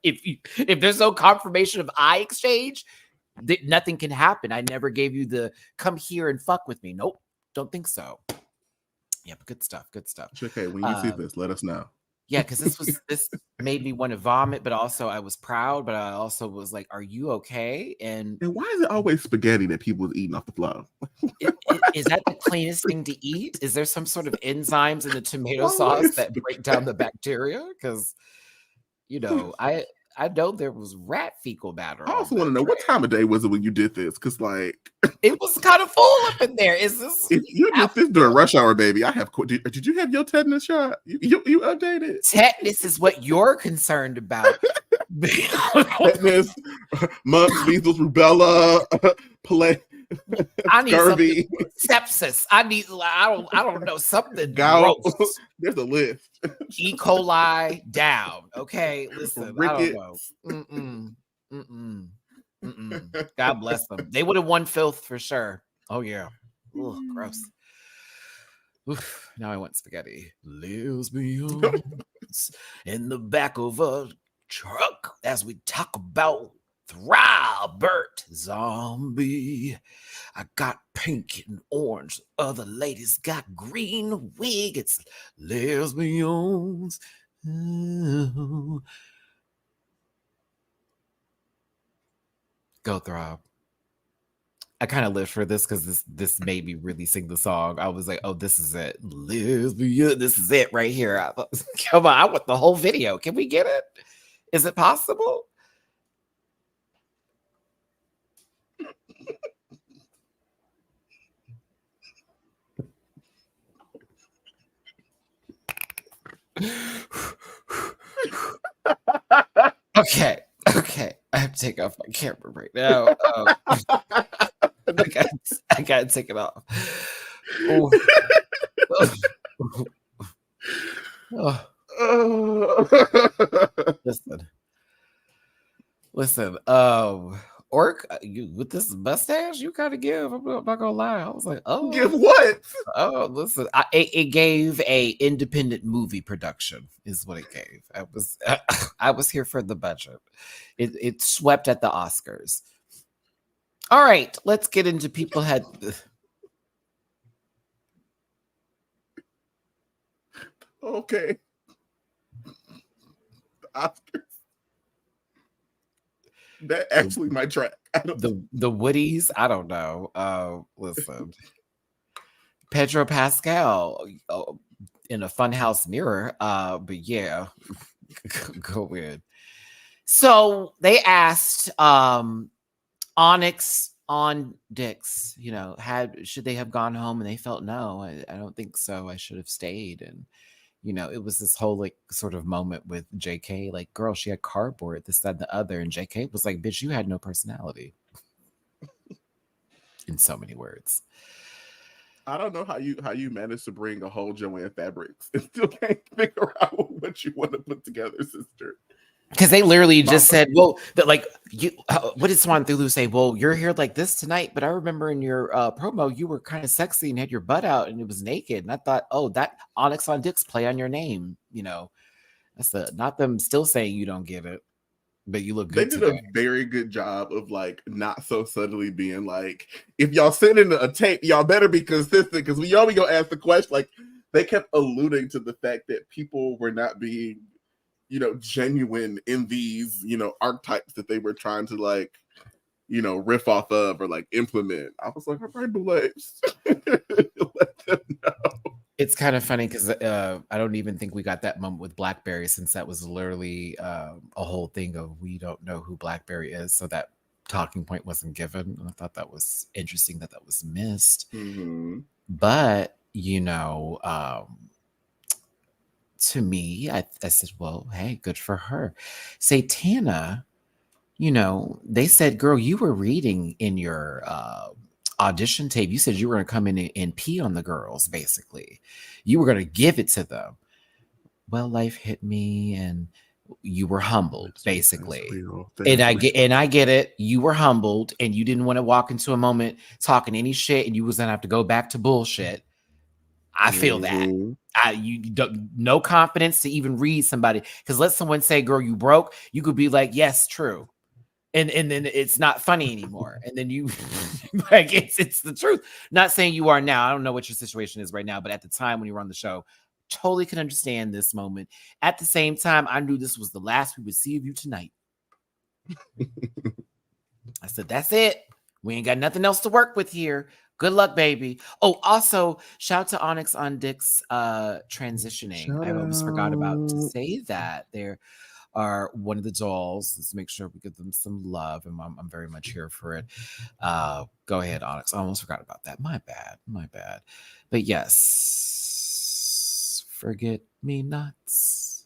if there's no confirmation of eye exchange, nothing can happen. I never gave you the come here and fuck with me. Nope, don't think so. Yeah, but good stuff. Okay, when you see this, let us know. Yeah, because this made me want to vomit, but also I was proud, but I also was like, are you okay? And why is it always spaghetti that people is eating off the floor? Is that the cleanest thing to eat? Is there some sort of enzymes in the tomato sauce that break down the bacteria? Because, I know there was rat fecal matter. I also want to know what time of day was it when you did this? Because it was kind of full up in there. Is this? If you did this during rush hour, baby, I have. Did you have your tetanus shot? You updated. Tetanus is what you're concerned about. Tetanus, mumps, measles, rubella, I need scurvy, sepsis. I don't know, something gout. There's a list. E. coli down. Okay, listen. Rickets. I don't know. God bless them. They would have won filth for sure. Oh yeah. Ugh, gross. Oof, now I want spaghetti. Lesbians in the back of a truck as we talk about Robert Zombie. I got pink and orange. Other ladies got green wig. It's lesbians. Ooh. Go Throb. I kind of lived for this because this made me really sing the song. I was like, oh, this is it. Lesbian, this is it right here. Come on, I want the whole video. Can we get it? Is it possible? Okay. I have to take off my camera right now. I gotta take it off. Oh. Listen. Orc, you with this mustache, you kind of give. I'm not gonna lie. I was like, oh, give what? Oh, listen, it gave a independent movie production, is what it gave. I was here for the budget. It swept at the Oscars. All right, let's get into people had. Okay. Oscars. That actually might track. The Woodies, I don't know. Listen, Pedro Pascal in a funhouse mirror. But yeah, go in. So they asked Onyx on Dix, should they have gone home, and they felt no. I don't think so. I should have stayed. And it was this whole like sort of moment with JK, like, girl, she had cardboard, this, that, and the other. And JK was like, bitch, you had no personality. In so many words. I don't know how you managed to bring a whole Joanne Fabrics and still can't figure out what you want to put together, sister. Because they literally just said, well, like, what did Swan Thulu say? Well, you're here like this tonight, but I remember in your promo, you were kind of sexy and had your butt out and it was naked. And I thought, oh, that Onyx on Dix play on your name. That's not them still saying you don't get it, but you look good. They did a very good job of like not so subtly being like, if y'all send in a tape, y'all better be consistent, because we always gonna ask the question. Like, they kept alluding to the fact that people were not being genuine in these, archetypes that they were trying to like, riff off of or like implement. I was like, all right, boys, let them know. It's kind of funny because I don't even think we got that moment with Blackberry, since that was literally a whole thing of we don't know who Blackberry is. So that talking point wasn't given. And I thought that was interesting that was missed. Mm-hmm. But, to me, I said, well, hey, good for her. Satana, they said, girl, you were reading in your audition tape. You said you were going to come in and pee on the girls, basically. You were going to give it to them. Well, life hit me and you were humbled, basically. And I get it. You were humbled and you didn't want to walk into a moment talking any shit and you was going to have to go back to bullshit. I feel that. You don't, no confidence to even read somebody, because let someone say, girl, you broke, you could be like, yes, true, and then it's not funny anymore, and then you like it's the truth. Not saying you are now. I don't know what your situation is right now, but at the time when you were on the show, totally can understand this moment. At the same time, I knew this was the last we would see of you tonight. I said, that's it, we ain't got nothing else to work with here. Good luck, baby. Oh, also, shout out to Onyx on Dix transitioning. I almost forgot about to say that. There are one of the dolls. Let's make sure we give them some love, and I'm very much here for it. Go ahead, Onyx. I almost forgot about that. My bad. But yes, forget me nots.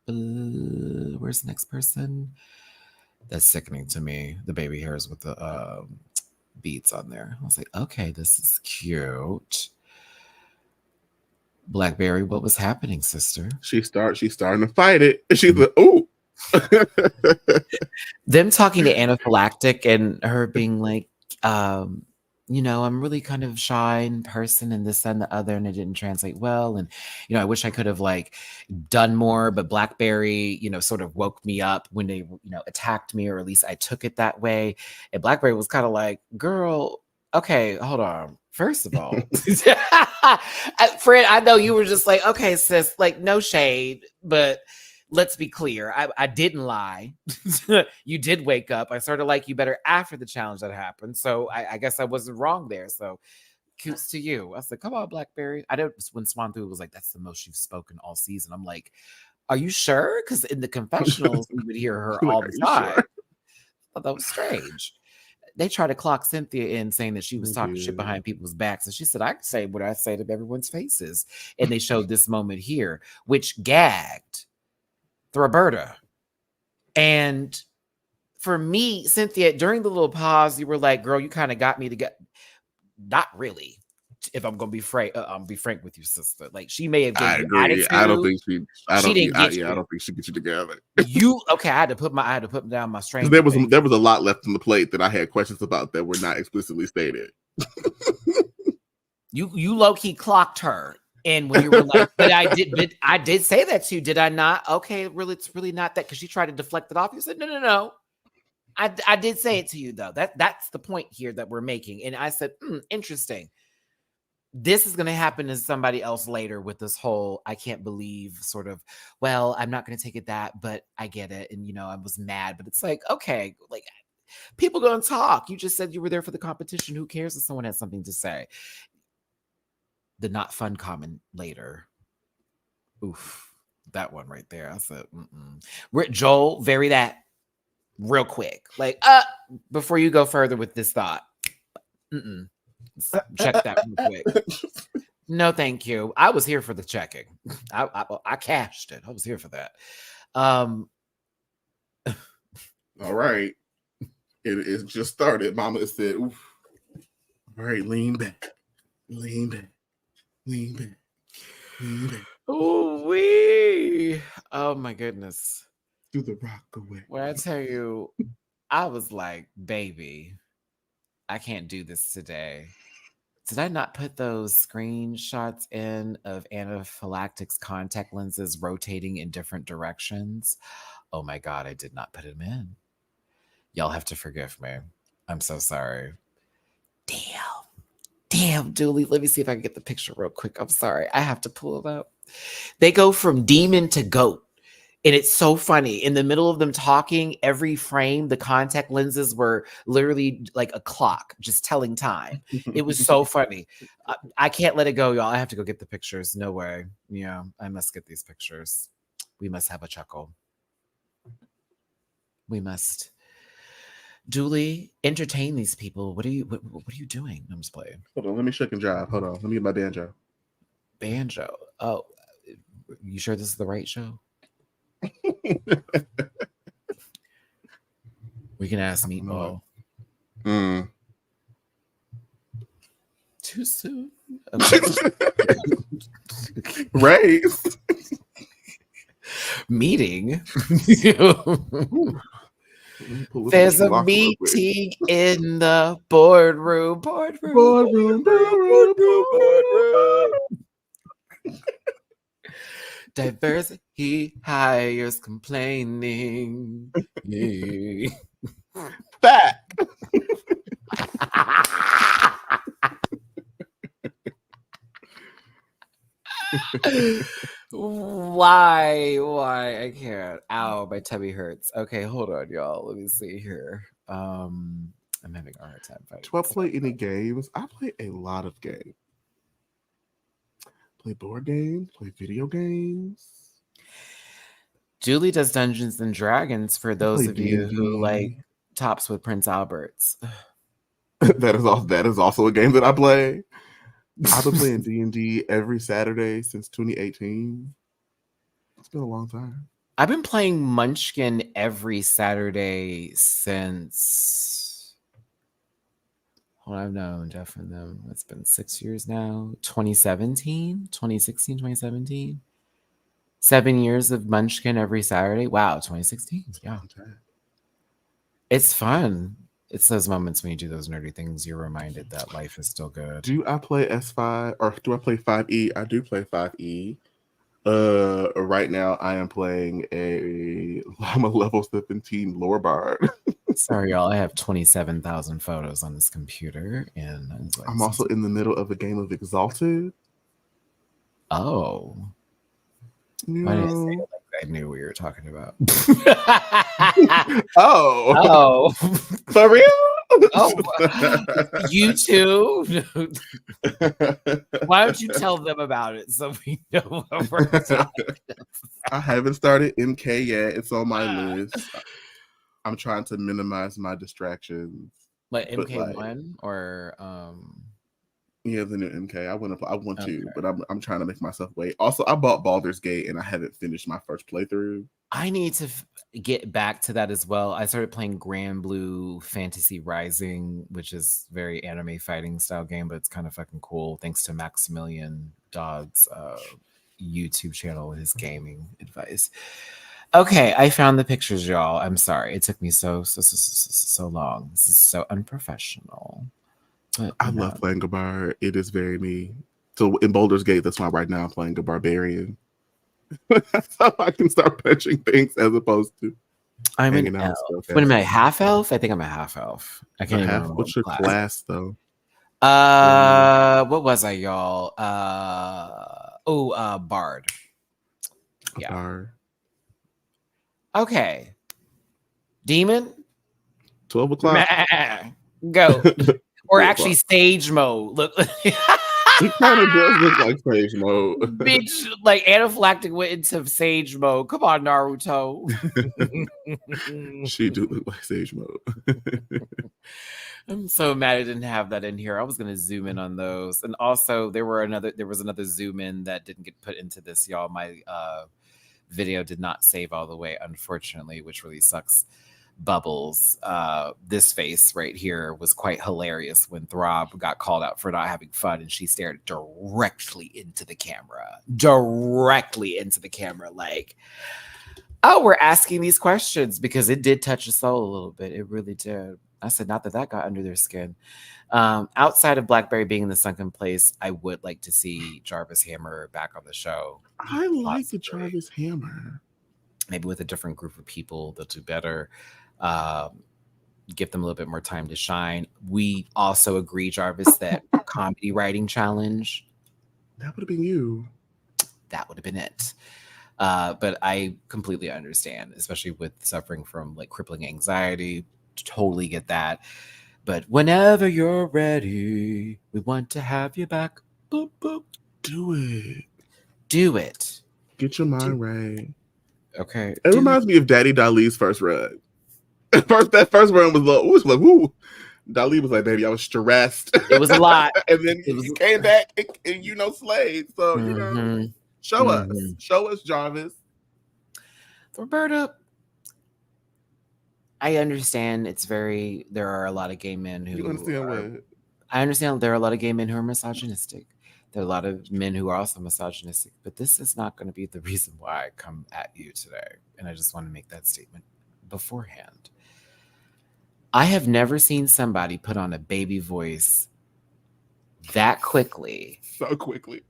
Where's the next person? That's sickening to me. The baby hairs with the beads on there. I was like, okay, this is cute. Blackberry, what was happening, sister? She's starting to fight it. She's like, ooh. Them talking to anaphylactic and her being like, I'm really kind of shy in person and this and the other, and it didn't translate well. And, I wish I could have like done more, but Blackberry, sort of woke me up when they, attacked me, or at least I took it that way. And Blackberry was kind of like, girl, okay, hold on. First of all, Fred, I know you were just like, okay, sis, like no shade, but let's be clear. I didn't lie. You did wake up. I started like you better after the challenge that happened. So I guess I wasn't wrong there. So kudos to you. I said, come on, Blackberry. I know when Swan Through was like, that's the most you've spoken all season. I'm like, are you sure? Because in the confessionals, we would hear her all the time. Sure? Thought that was strange. They tried to clock Cynthia in saying that she was talking shit behind people's backs. And she said, I can say what I say to everyone's faces. And they showed this moment here, which gagged Roberta. And for me, Cynthia, during the little pause, you were like, girl, you kind of got me to get, not really. If I'm gonna be frank with you, sister. Like she may have given you attitude. I don't think I don't think she gets you together. I had to put down my strength. There was a lot left on the plate that I had questions about that were not explicitly stated. You low key clocked her, and when you were like, but I did say that to you, did I not? Okay, really, it's really not that because she tried to deflect it off. You said no. I did say it to you though. That's the point here that we're making, and I said, interesting. This is going to happen to somebody else later with this whole, I can't believe sort of, well, I'm not going to take it that, but I get it. And, I was mad, but it's like, okay, like people going to talk. You just said you were there for the competition. Who cares if someone has something to say? The not fun comment later. Oof, that one right there. I said, Joel, vary that real quick. Like, before you go further with this thought. Check that real quick. No, thank you. I was here for the checking. I cashed it. I was here for that. All right. It just started. Mama said, oof. All right, lean back. Ooh wee. Oh my goodness. Do the rock away. When I tell you, I was like, baby, I can't do this today. Did I not put those screenshots in of anaphylactic's contact lenses rotating in different directions? Oh my God, I did not put them in. Y'all have to forgive me. I'm so sorry. Damn, Dooley. Let me see if I can get the picture real quick. I'm sorry. I have to pull it up. They go from demon to goat. And it's so funny. In the middle of them talking, every frame, the contact lenses were literally like a clock, just telling time. It was so funny. I can't let it go, y'all. I have to go get the pictures. No way. Yeah, I must get these pictures. We must have a chuckle. We must. Julie, entertain these people. What are you doing? I'm just playing. Hold on, let me shake and jive. Hold on, let me get my banjo. Banjo. Oh, you sure this is the right show? We can ask Meatball. Too soon. Okay. Race. Meeting. There's a meeting in the boardroom. Diversity hires complaining. Back. Why? I can't. Ow, my tummy hurts. Okay, hold on, y'all. Let me see here. I'm having a hard time fighting. Do I play any games? I play a lot of games. Play board games, play video games. Julie does Dungeons and Dragons for those of you who like tops with Prince Alberts. That is also a game that I play. I've been playing D&D every Saturday since 2018. It's been a long time. I've been playing Munchkin every Saturday since I've known Jeff and them. It's been 6 years now. 2016, 2017. 7 years of Munchkin every Saturday. Wow, 2016. Yeah. It's fun. It's those moments when you do those nerdy things, you're reminded that life is still good. Do I play S5 or do I play 5e? I do play 5e. Right now I am playing I'm a level 17 lore bard. Sorry, y'all. I have 27,000 photos on this computer, and like, I'm also in the middle of a game of Exalted. Oh, why did I say it like that? I knew what you were talking about. Oh, for real? Oh, you too? Why don't you tell them about it so we know what we're talking about? I haven't started MK yet. It's on my list. I'm trying to minimize my distractions. Like MK1 or yeah, the new MK. I want to, but I'm trying to make myself wait. Also, I bought Baldur's Gate and I haven't finished my first playthrough. I need to get back to that as well. I started playing Grand Blue Fantasy Rising, which is very anime fighting style game, but it's kind of fucking cool. Thanks to Maximilian Dodd's YouTube channel with his gaming advice. Okay, I found the pictures, y'all. I'm sorry. It took me so long. This is so unprofessional. But I love playing a bard. It is very me. So in Baldur's Gate, that's why right now I'm playing a barbarian. So I can start punching things as opposed to I'm an elf. What am I, half elf? I think I'm a half elf. I can't even remember. What's your class though? What was I, y'all? Bard. Yeah. Bard. Okay. Demon? 12 o'clock. Go. Or actually stage mode. Look. He kind of does look like sage mode. Bitch, like anaphylactic went into sage mode. Come on, Naruto. She do look like sage mode. I'm so mad I didn't have that in here. I was gonna zoom in on those. And also there was another zoom in that didn't get put into this, y'all. My video did not save all the way, unfortunately, which really sucks. Bubbles, this face right here was quite hilarious when Throb got called out for not having fun, and she stared directly into the camera, like, oh, we're asking these questions, because it did touch a soul a little bit. It really did. I said, not that got under their skin. Outside of Blackberry being in the sunken place, I would like to see Jarvis Hammer back on the show. I like the Jarvis Hammer. Maybe with a different group of people, they'll do better. Give them a little bit more time to shine. We also agree, Jarvis, that comedy writing challenge. That would have been you. That would have been it. But I completely understand, especially with suffering from like crippling anxiety. Totally get that. But whenever you're ready, we want to have you back. Boop, boop. Do it. Do it. Get your mind right. Okay. It reminds me of Daddy Dali's first run. That first run was like, woo. Dali was like, baby, I was stressed. It was a lot. And then he came back and slayed. So, show us, Jarvis. Roberta, I understand there are a lot of gay men who... You understand what? I understand there are a lot of gay men who are misogynistic. There are a lot of men who are also misogynistic, but this is not going to be the reason why I come at you today. And I just want to make that statement beforehand. I have never seen somebody put on a baby voice that quickly. So quickly.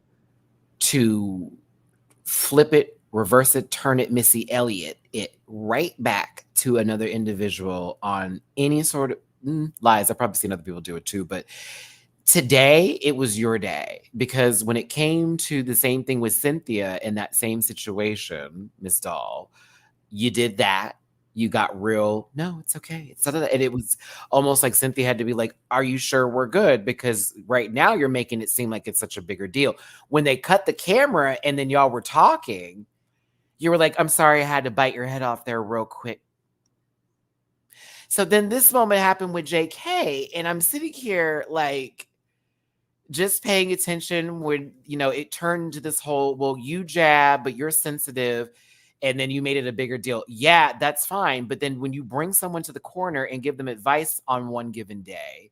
To flip it, reverse it, turn it, Missy Elliott it right back to another individual on any sort of lies. I've probably seen other people do it too, but today it was your day, because when it came to the same thing with Cynthia in that same situation, Miss Doll, you did that. You got real, no, it's okay. It's not that. And it was almost like Cynthia had to be like, are you sure we're good? Because right now you're making it seem like it's such a bigger deal. When they cut the camera and then y'all were talking, you were like, I'm sorry, I had to bite your head off there real quick. So then this moment happened with JK, and I'm sitting here like just paying attention when, it turned into this whole, well, you jab, but you're sensitive. And then you made it a bigger deal. Yeah, that's fine. But then when you bring someone to the corner and give them advice on one given day,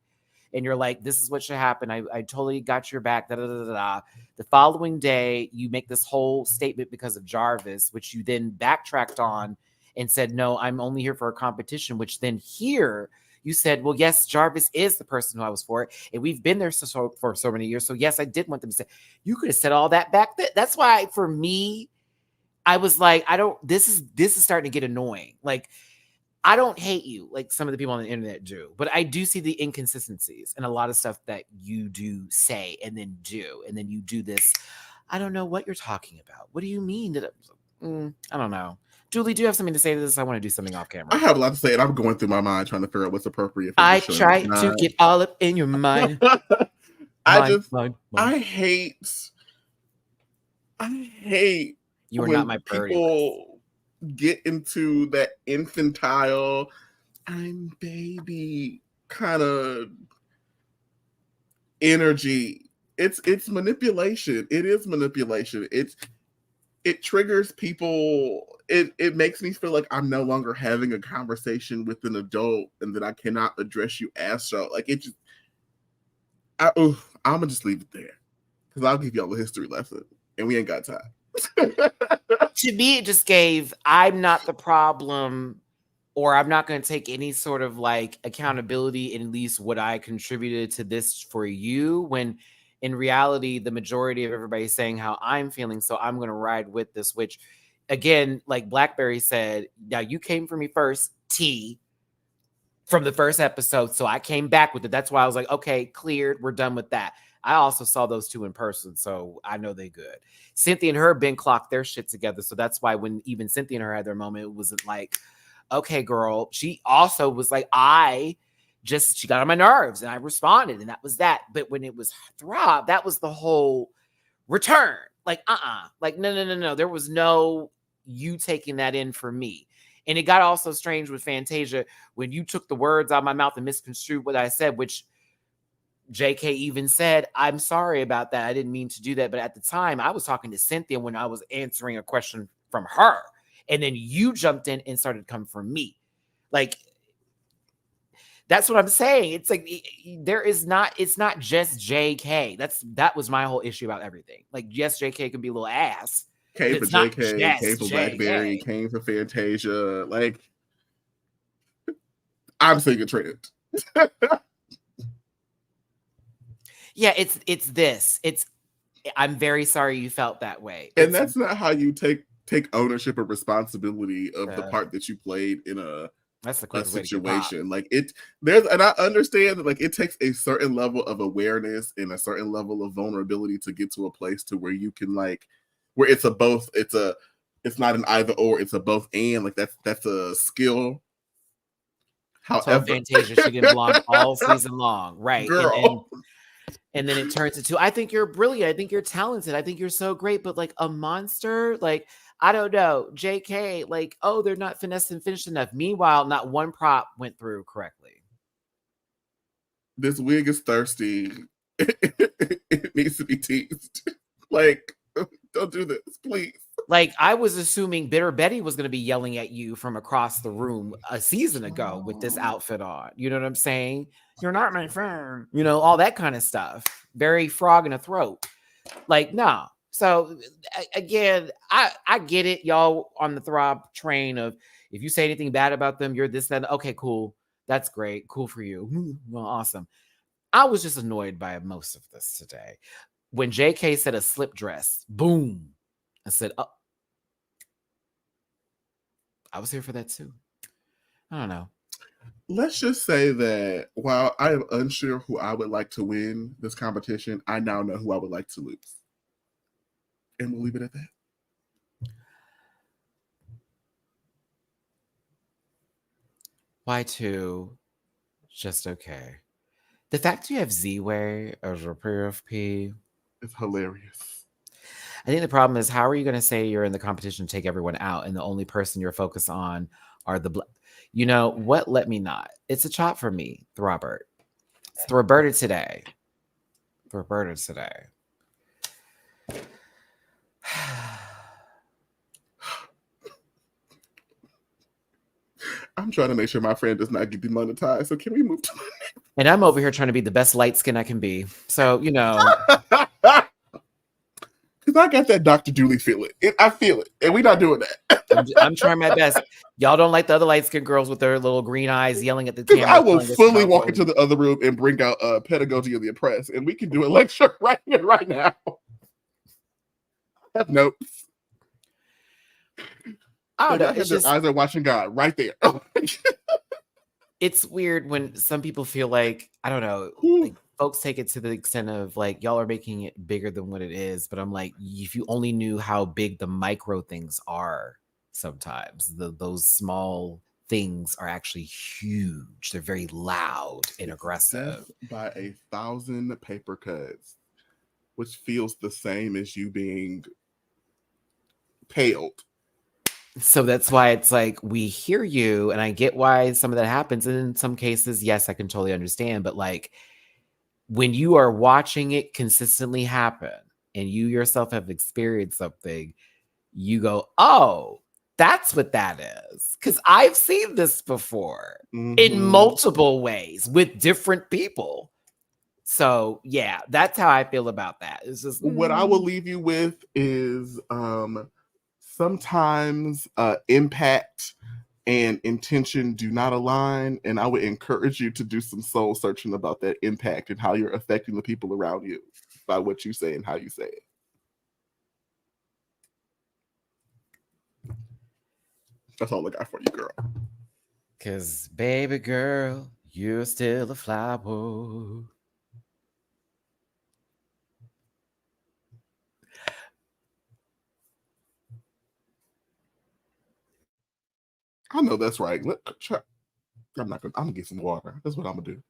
and you're like, this is what should happen. I totally got your back. Da, da, da, da, da. The following day, you make this whole statement because of Jarvis, which you then backtracked on and said, no, I'm only here for a competition, which then here you said, well, yes, Jarvis is the person who I was for. And we've been there for so many years. So yes, I did want them to say, you could have said all that back then. That's why for me, I was like, this is starting to get annoying. Like, I don't hate you like some of the people on the internet do, but I do see the inconsistencies and a lot of stuff that you do say and then do. And then you do this. I don't know what you're talking about. What do you mean? I don't know. Julie, do you have something to say to this? I want to do something off camera. I have a lot to say, and I'm going through my mind trying to figure out what's appropriate for I this show. try to get all up in your mind. I hate you are not my priority people get into that infantile, I'm baby kind of energy. It's manipulation. It is manipulation. It triggers people. It makes me feel like I'm no longer having a conversation with an adult and that I cannot address you as so. Like it just, I'm gonna just leave it there because I'll give y'all a history lesson and we ain't got time. To me, it just gave, I'm not the problem, or I'm not going to take any sort of like accountability in at least what I contributed to this for you, when in reality, the majority of everybody's saying how I'm feeling. So I'm going to ride with this, which again, like Blackberry said, now you came for me first, T, from the first episode. So I came back with it. That's why I was like, okay, cleared. We're done with that. I also saw those two in person, so I know they good. Cynthia and her been clocked their shit together. So that's why when even Cynthia and her had their moment, it wasn't like, okay, girl. She also was like, she got on my nerves and I responded, and that was that. But when it was Throb, that was the whole return. Like, like, no. There was no you taking that in for me. And it got also strange with Fantasia when you took the words out of my mouth and misconstrued what I said, which JK even said, I'm sorry about that. I didn't mean to do that. But at the time, I was talking to Cynthia when I was answering a question from her. And then you jumped in and started to come for me. Like, that's what I'm saying. It's like, it's not just JK. That was my whole issue about everything. Like, yes, JK can be a little ass. Came for JK, came for Blackberry, came for Fantasia. Like, I'm seeing a trend. Yeah, it's this. I'm very sorry you felt that way. And that's not how you take ownership or responsibility of the part that you played in a situation. Like and I understand that like it takes a certain level of awareness and a certain level of vulnerability to get to a place to where you can like where it's not an either or, it's a both and. Like that's a skill. However, so Fantasia, she didn't blonde all season long, right? Girl. And then it turns into, I think you're brilliant. I think you're talented. I think you're so great. But like a monster, like, I don't know. JK, like, oh, they're not finessed and finished enough. Meanwhile, not one prop went through correctly. This wig is thirsty. It needs to be teased. Like, don't do this, please. Like, I was assuming Bitter Betty was going to be yelling at you from across the room a season ago with this outfit on. You know what I'm saying? You're not my friend. You know, all that kind of stuff. Very frog in a throat. Like, no. So, again, I get it. Y'all on the Throb train of if you say anything bad about them, you're this, that. Okay, cool. That's great. Cool for you. Well, awesome. I was just annoyed by most of this today. When JK said a slip dress, boom. I said, oh, I was here for that too. I don't know. Let's just say that while I am unsure who I would like to win this competition, I now know who I would like to lose. And we'll leave it at that. Y2, just okay. The fact you have Z-Way as your PFP is hilarious. I think the problem is, how are you going to say you're in the competition to take everyone out and the only person you're focused on are the you know what? Let me not. It's a chop for me, Robert. It's Roberta today. Roberta today. I'm trying to make sure my friend does not get demonetized. So can we move to? And I'm over here trying to be the best light skin I can be. So you know. Because I got that Dr. Julie feeling. I feel it. And we're not doing that. I'm trying my best. Y'all don't like the other light-skinned girls with their little green eyes yelling at the camera. I will fully walk into the other room and bring out Pedagogy of the Oppressed. And we can do a lecture right here, right now. I have notes. I don't know. Their eyes are watching God right there. It's weird when some people feel like, I don't know, like folks take it to the extent of like, y'all are making it bigger than what it is. But I'm like, if you only knew how big the micro things are, sometimes those small things are actually huge. They're very loud and aggressive. By 1,000 paper cuts, which feels the same as you being paled. So that's why it's like, we hear you, and I get why some of that happens. And in some cases, yes, I can totally understand. But like, when you are watching it consistently happen and you yourself have experienced something, you go, oh, that's what that is. Because I've seen this before in multiple ways with different people. So yeah, that's how I feel about that. It's just what I will leave you with is sometimes impact and intention do not align, and I would encourage you to do some soul searching about that impact and how you're affecting the people around you by what you say and how you say it. That's all I got for you, girl. Because, baby girl, you're still a flower. I know that's right. I'm gonna get some water. That's what I'm gonna do.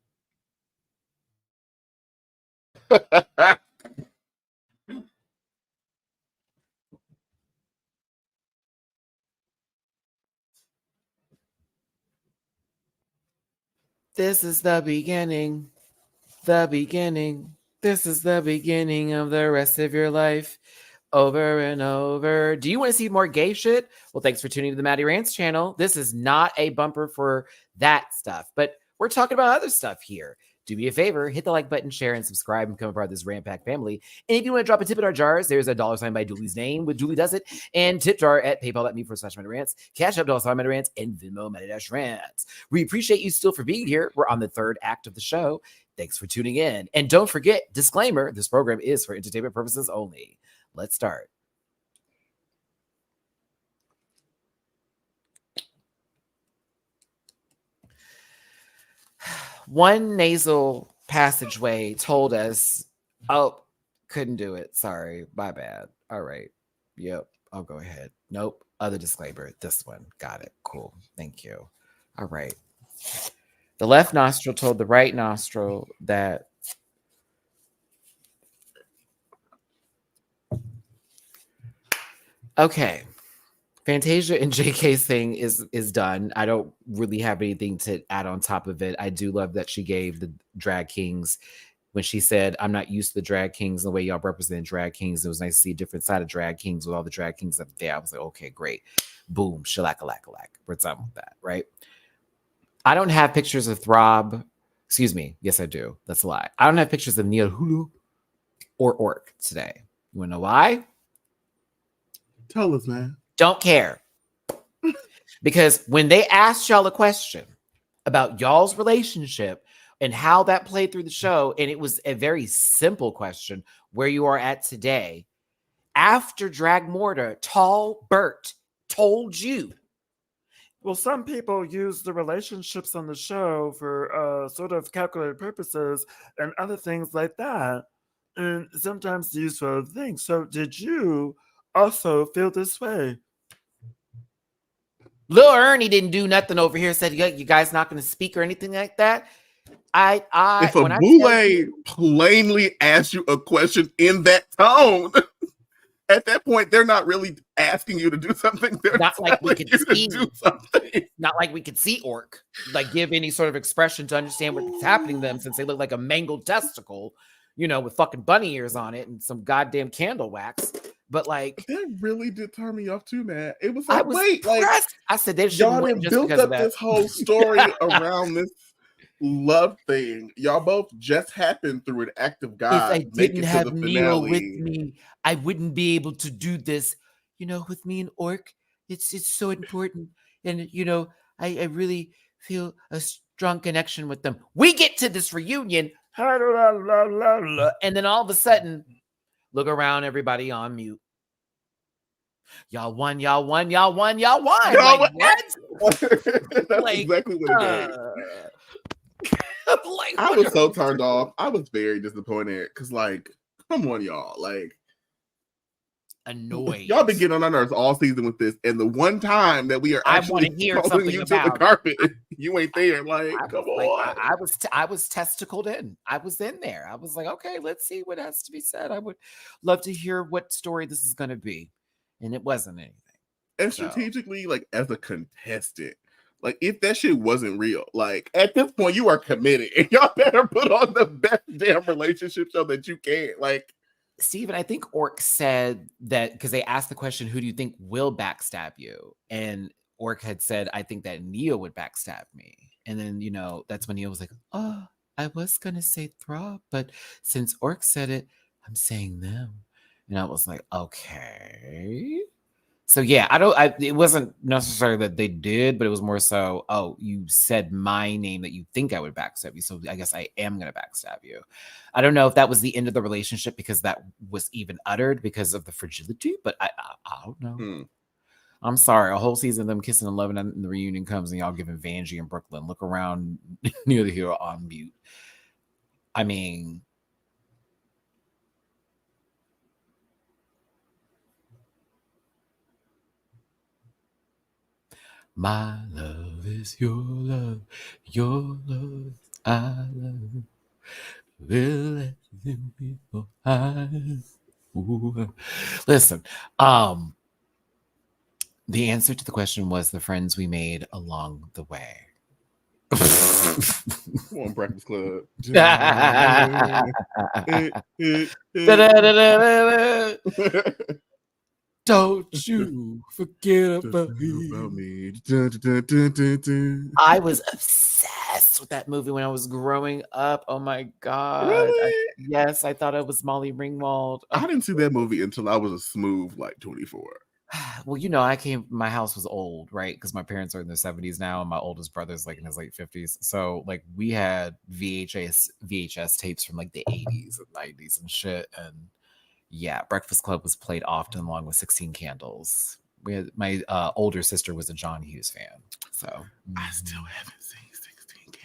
This is the beginning. The beginning. This is the beginning of the rest of your life. Over and over. Do you want to see more gay shit? Well, thanks for tuning to the Maddie Rants channel. This is not a bumper for that stuff, but we're talking about other stuff here. Do me a favor, hit the like button, share, and subscribe, and become a part of this Rant Pack family. And if you want to drop a tip in our jars, there's a $sign by Dooley's name with Dooley Does It, and tip jar at paypal.me/MaddieRants, Cash App $Maddie and Venmo Maddie-Rants. We appreciate you still for being here. We're on the third act of the show. Thanks for tuning in. And don't forget, disclaimer, this program is for entertainment purposes only. Let's start. One nasal passageway told us, oh, couldn't do it. Sorry, my bad. All right. Yep, I'll go ahead. Nope. Other disclaimer. This one. Got it. Cool. Thank you. All right. The left nostril told the right nostril that okay. Fantasia and JK's thing is done. I don't really have anything to add on top of it. I do love that she gave the drag kings, when she said, I'm not used to the drag kings, the way y'all represent drag kings. It was nice to see a different side of drag kings with all the drag kings up there. I was like, okay, great. Boom, shalakalaka-lak. We're done with that, right? I don't have pictures of Throb. Excuse me. Yes, I do. That's a lie. I don't have pictures of Neil Hulu or Orc today. You want to know why? Tell us, man. Don't care. Because when they asked y'all a question about y'all's relationship and how that played through the show, and it was a very simple question, where you are at today, after Drag Mortar, Tall Bert told you, well, some people use the relationships on the show for sort of calculated purposes and other things like that. And sometimes used for other things. So did you also feel this way? Lil Ernie didn't do nothing over here. Said you guys not going to speak or anything like that. If a boule plainly asks you a question in that tone, at that point they're not really asking you to do something. They're not like we could see. Not like we could see Orc like give any sort of expression to understand what's happening to them, since they look like a mangled testicle, you know, with fucking bunny ears on it and some goddamn candle wax. But like, that really did turn me off too, man. It was like, I said they y'all have built up this whole story around this love thing. Y'all both just happened through an act of God. If I didn't have Neo with me, I wouldn't be able to do this. You know, with me and Orc, it's so important. And you know, I really feel a strong connection with them. We get to this reunion, and then all of a sudden, look around, everybody on mute. Y'all won, y'all won, y'all won, y'all won. Like, what? That's like, exactly what it is. Like, I was so turned off. I was very disappointed because, like, come on, y'all. Like, annoyed. Y'all been getting on our nerves all season with this, and the one time that we are actually calling you to the carpet, you ain't there. Like, come on. I was testicled in. I was in there. I was like, okay, let's see what has to be said. I would love to hear what story this is going to be, and it wasn't anything. And strategically, like as a contestant, like if that shit wasn't real, like at this point you are committed, and y'all better put on the best damn relationship show that you can. Like, Steven, I think Orc said that because they asked the question, who do you think will backstab you? And Orc had said, I think that Neo would backstab me. And then, you know, that's when Neo was like, oh, I was going to say Throb, but since Orc said it, I'm saying them. And I was like, okay. So yeah, it wasn't necessarily that they did, but it was more so, oh, you said my name that you think I would backstab you. So I guess I am going to backstab you. I don't know if that was the end of the relationship because that was even uttered because of the fragility, but I don't know. I'm sorry. A whole season of them kissing and loving, and the reunion comes and y'all giving Vanjie and Brooklyn look around near the hero on mute. I mean, my love is your love I love. Will let them be for eyes. Listen, the answer to the question was the friends we made along the way. Come on, Breakfast Club. Don't you forget about me. I was obsessed with that movie when I was growing up. Oh my God. Really? Yes, I thought it was Molly Ringwald. I didn't see that movie until I was a smooth, like 24. Well, you know, my house was old, right? Because my parents are in their 70s now, and my oldest brother's like in his late 50s. So, like, we had VHS tapes from like the 80s and 90s and shit. And yeah, Breakfast Club was played often along with 16 Candles. We had my older sister was a John Hughes fan. So I still haven't seen 16 Candles.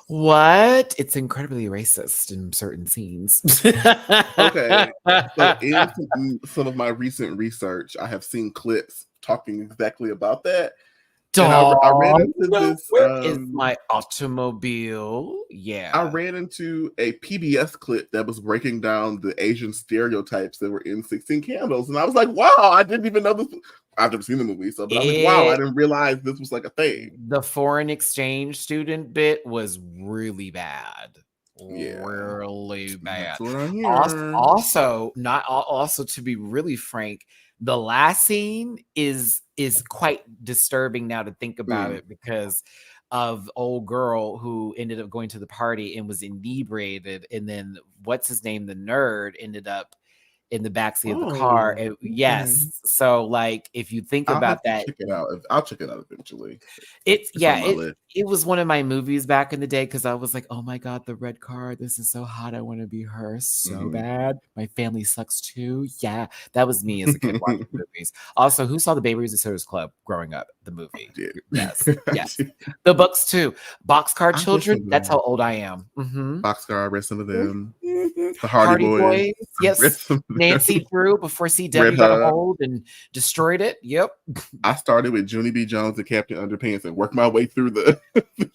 What? It's incredibly racist in certain scenes. Okay. So in some of my recent research, I have seen clips talking exactly about that. And I ran into this. Where is my automobile? Yeah. I ran into a PBS clip that was breaking down the Asian stereotypes that were in 16 Candles. And I was like, wow, I didn't even know this. I've never seen the movie. So, but I was like, wow, I didn't realize this was like a thing. The foreign exchange student bit was really bad. Yeah. Really bad. That's what I hear. Also, to be really frank, the last scene is quite disturbing now to think about it because of old girl who ended up going to the party and was inebriated, and then what's his name, the nerd, ended up in the backseat of the car. Yes. So like if you think about that, check it out. I'll check it out eventually. It was one of my movies back in the day because I was like, oh my God, the red car. This is so hot. I want to be her so bad. My family sucks too. Yeah. That was me as a kid watching movies. Also, who saw the Baby Sitters Club growing up? The movie. Yes. Yes. The books too. Boxcar Children. That's how old I am. Boxcar, rest of them. The Hardy Boys. Yes. Nancy Drew before CW got a hold and destroyed it. Yep. I started with Junie B. Jones and Captain Underpants and worked my way through the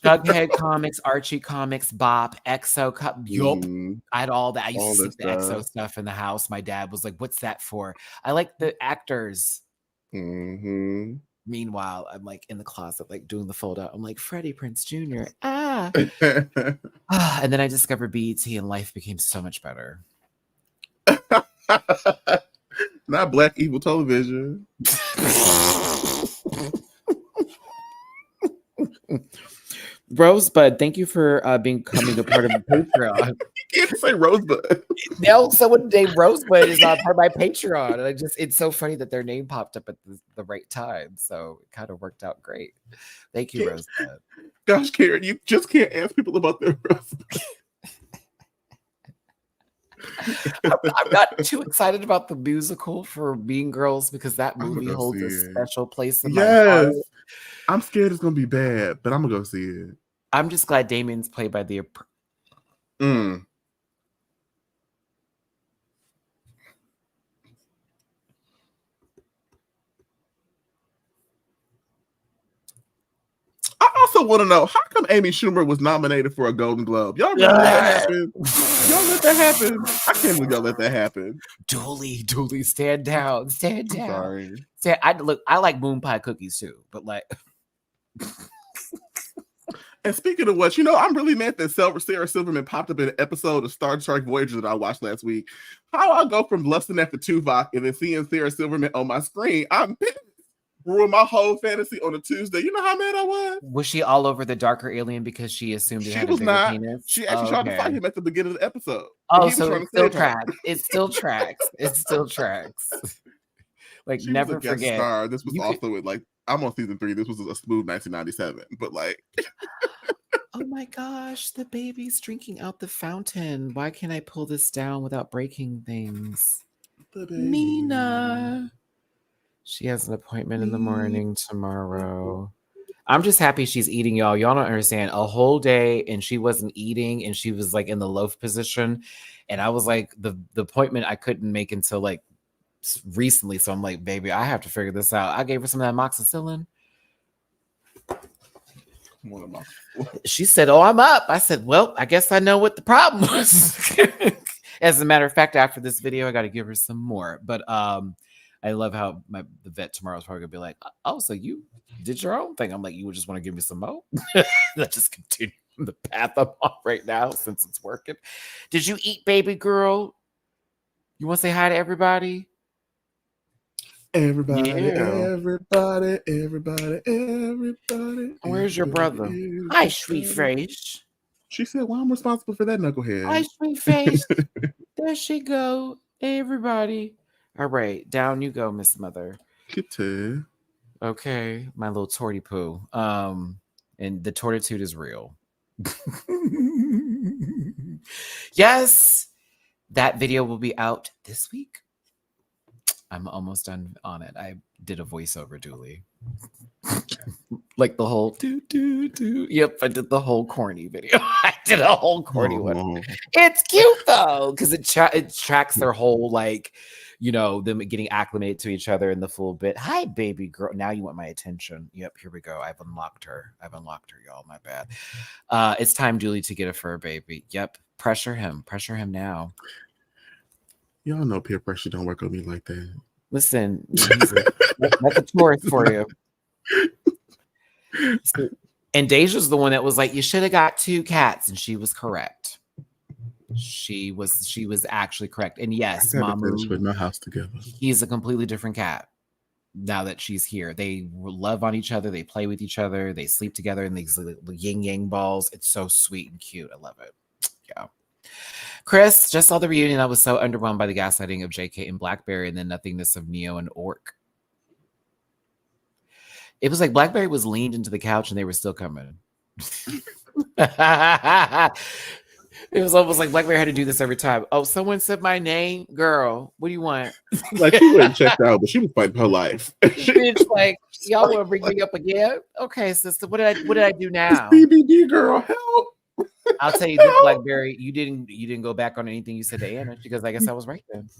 Jughead comics, Archie comics, Bop, EXO. Yup. I had all that. I used to stick the EXO stuff in the house. My dad was like, what's that for? I like the actors. Meanwhile, I'm like in the closet, like doing the fold out. I'm like, Freddie Prinze Jr. And then I discovered BET and life became so much better. Not Black Evil Television. Rosebud, thank you for becoming a part of the Patreon. You can't say Rosebud. No, someone named Rosebud is part of my Patreon. And it's so funny that their name popped up at the right time. So it kind of worked out great. Thank you, Rosebud. Gosh, Karen, you just can't ask people about their Rosebud. I'm not too excited about the musical for Mean Girls because that movie holds a special place in my heart. I'm scared it's gonna be bad, but I'm gonna go see it. I'm just glad Damien's played by the. I also want to know, how come Amy Schumer was nominated for a Golden Globe? Y'all really let that happen? Y'all let that happen? I can't believe y'all let that happen. Dooley, stand down. Stand down. Sorry. I like moon pie cookies too, but like. And speaking of which, I'm really mad that Sarah Silverman popped up in an episode of Star Trek Voyager that I watched last week. How I go from lusting after Tuvok and then seeing Sarah Silverman on my screen, I'm pissed. Ruined my whole fantasy on a Tuesday. You know how mad I was? Was she all over the darker alien because she assumed it had a bigger penis? She actually tried to fight him at the beginning of the episode. Oh, so it still tracks. It still tracks. It still tracks. Like, she never forget. Star. This was also with, like, I'm on season 3. This was a smooth 1997. But, like... Oh, my gosh. The baby's drinking out the fountain. Why can't I pull this down without breaking things? Mina. She has an appointment in the morning tomorrow. I'm just happy she's eating, y'all. Y'all don't understand. A whole day and she wasn't eating and she was like in the loaf position. And I was like, the appointment I couldn't make until like recently. So I'm like, baby, I have to figure this out. I gave her some of that amoxicillin. She said, oh, I'm up. I said, well, I guess I know what the problem was. As a matter of fact, after this video, I got to give her some more. But I love how the vet tomorrow is probably gonna be like, oh, so you did your own thing. I'm like, you would just want to give me some more? Let's just continue the path I'm on right now since it's working. Did you eat, baby girl? You want to say hi to everybody? Everybody. Where's your brother? Hi, sweet face. She said, well, I'm responsible for that knucklehead. Hi, sweet face. There she go. Everybody. All right, down you go, Miss Mother. Kitty. Okay, my little torty poo. And the tortitude is real. Yes, that video will be out this week. I'm almost done on it. I did a voiceover, Dooley. Like the whole do. Yep, I did the whole corny video. I did a whole corny one. It's cute though, because it tracks their whole like, them getting acclimated to each other in the full bit. Hi, baby girl. Now you want my attention. Yep, here we go. I've unlocked her, y'all. My bad. It's time, Dooley, to get a fur baby. Yep, pressure him now. Y'all know peer pressure don't work on me like that. Listen, that's a tourist for you. And Deja's the one that was like, you should have got 2 cats, and she was correct. She was actually correct. And yes, Mamu, put my house together. He's a completely different cat now that she's here. They love on each other, they play with each other, they sleep together in these yin yang balls. It's so sweet and cute. I love it. Yeah. Chris, just saw the reunion. I was so underwhelmed by the gaslighting of JK and Blackberry and then nothingness of Neo and Orc. It was like Blackberry was leaned into the couch and they were still coming. It was almost like Blackberry had to do this every time. Oh, someone said my name? Girl, what do you want? Like, she wasn't checked out, but she was fighting her life. Bitch, like, y'all want to bring me up again? Okay, sister, what did I do now? BBD girl, help. I'll tell you this, Blackberry, you didn't go back on anything you said to Anna because I guess I was right then.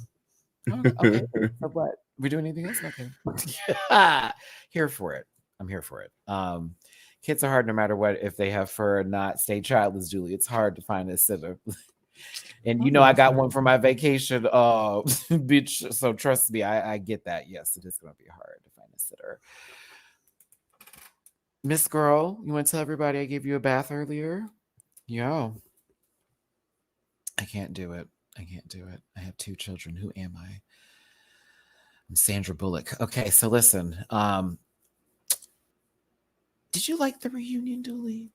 Oh, okay. So what? We doing anything else? Okay. Here for it. I'm here for it. Kids are hard no matter what, if they have fur or not. Stay childless, Julie. It's hard to find a sitter. And I got one for my vacation, bitch. So trust me, I get that. Yes, it is going to be hard to find a sitter. Miss Girl, you want to tell everybody I gave you a bath earlier? Yo. I can't do it. I have 2 children. Who am I? I'm Sandra Bullock. Okay, so listen. Did you like the reunion, Dooley?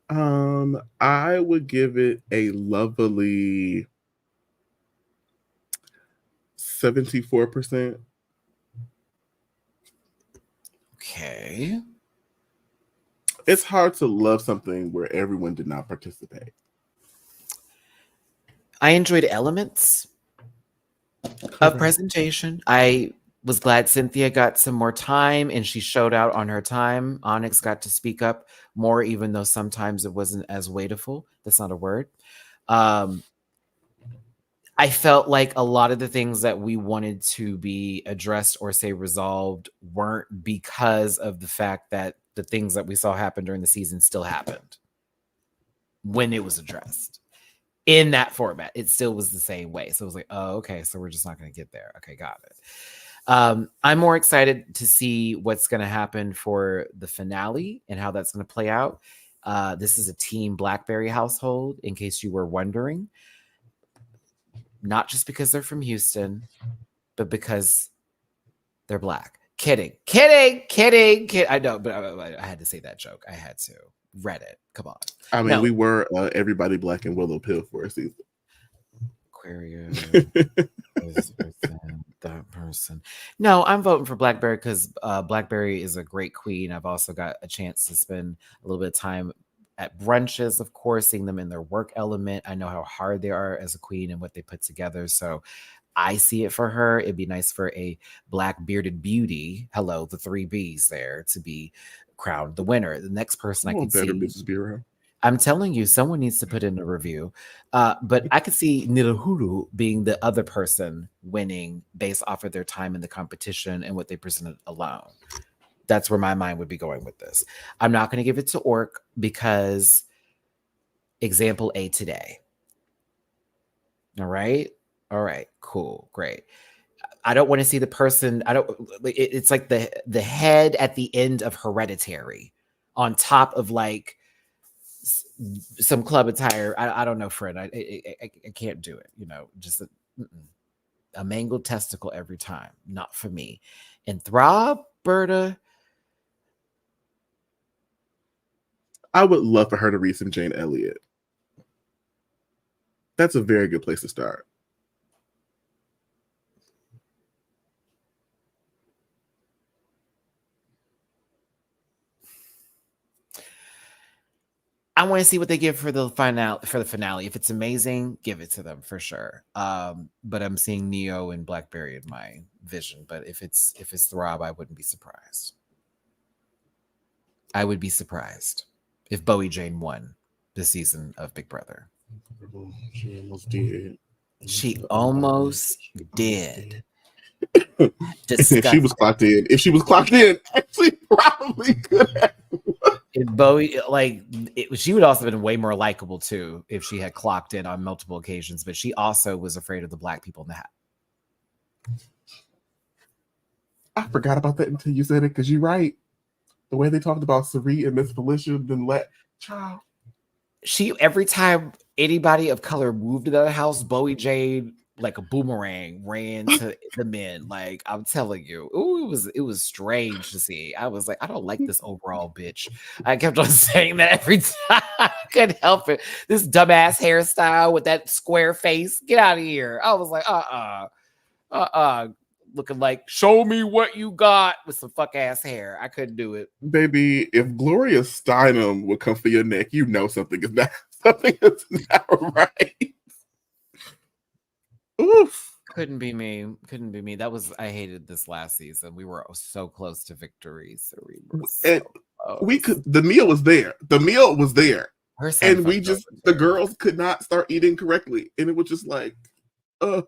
I would give it a lovely 74%. Okay. It's hard to love something where everyone did not participate. I enjoyed elements of presentation. I Was glad Cynthia got some more time and she showed out on her time. Onyx got to speak up more, even though sometimes it wasn't as weightful. That's not a word. I felt like a lot of the things that we wanted to be addressed or say resolved weren't, because of the fact that the things that we saw happen during the season still happened when it was addressed in that format. It still was the same way. So it was like, oh, okay, so we're just not going to get there. Okay, got it. I'm more excited to see what's going to happen for the finale and how that's going to play out. This is a Team Blackberry household, in case you were wondering. Not just because they're from Houston, but because they're Black. Kidding. I know, but I had to say that joke. I had to. Reddit. Come on. I mean, we were everybody Black and Willow Pill for a season. Aquarius. This person, that person. No, I'm voting for Blackberry because Blackberry is a great queen. I've also got a chance to spend a little bit of time at brunches, of course, seeing them in their work element. I know how hard they are as a queen and what they put together. So I see it for her. It'd be nice for a Black bearded beauty, hello, the 3 Bs there, to be crowned the winner. The next person I could see. Mrs. Bureau. I'm telling you, someone needs to put in a review. But I could see Nilahuru being the other person winning based off of their time in the competition and what they presented alone. That's where my mind would be going with this. I'm not going to give it to Orc because example A today. All right, cool, great. I don't want to see the person. It's like the head at the end of Hereditary, on top of like some club attire. I don't know, Fred. I can't do it. You know, just a mangled testicle every time. Not for me. And Throb, Berta. I would love for her to read some Jane Elliott. That's a very good place to start. I want to see what they give for the finale. If it's amazing, give it to them for sure. But I'm seeing Neo and Blackberry in my vision. But if it's Throb, I wouldn't be surprised. I would be surprised if Bowie Jane won this season of Big Brother. She almost did. She almost did. If she was clocked in, actually probably could have. If Bowie, she would also have been way more likable too if she had clocked in on multiple occasions, but she also was afraid of the Black people in the hat. I forgot about that until you said it, because you're right. The way they talked about Sari and Miss Felicia, then child. Every time anybody of color moved to that house, Bowie Jane, like a boomerang, ran to the men. Like, I'm telling you, it was strange to see. I was like, I don't like this overall bitch. I kept on saying that every time. I couldn't help it. This dumbass hairstyle with that square face. Get out of here. I was like, looking like, show me what you got with some fuck ass hair. I couldn't do it. Baby, if Gloria Steinem would come for your neck, you know something is not right. Oof. Couldn't be me. I hated this last season. We were so close to victory. So the meal was there. And the girls could not start eating correctly. And it was just like, because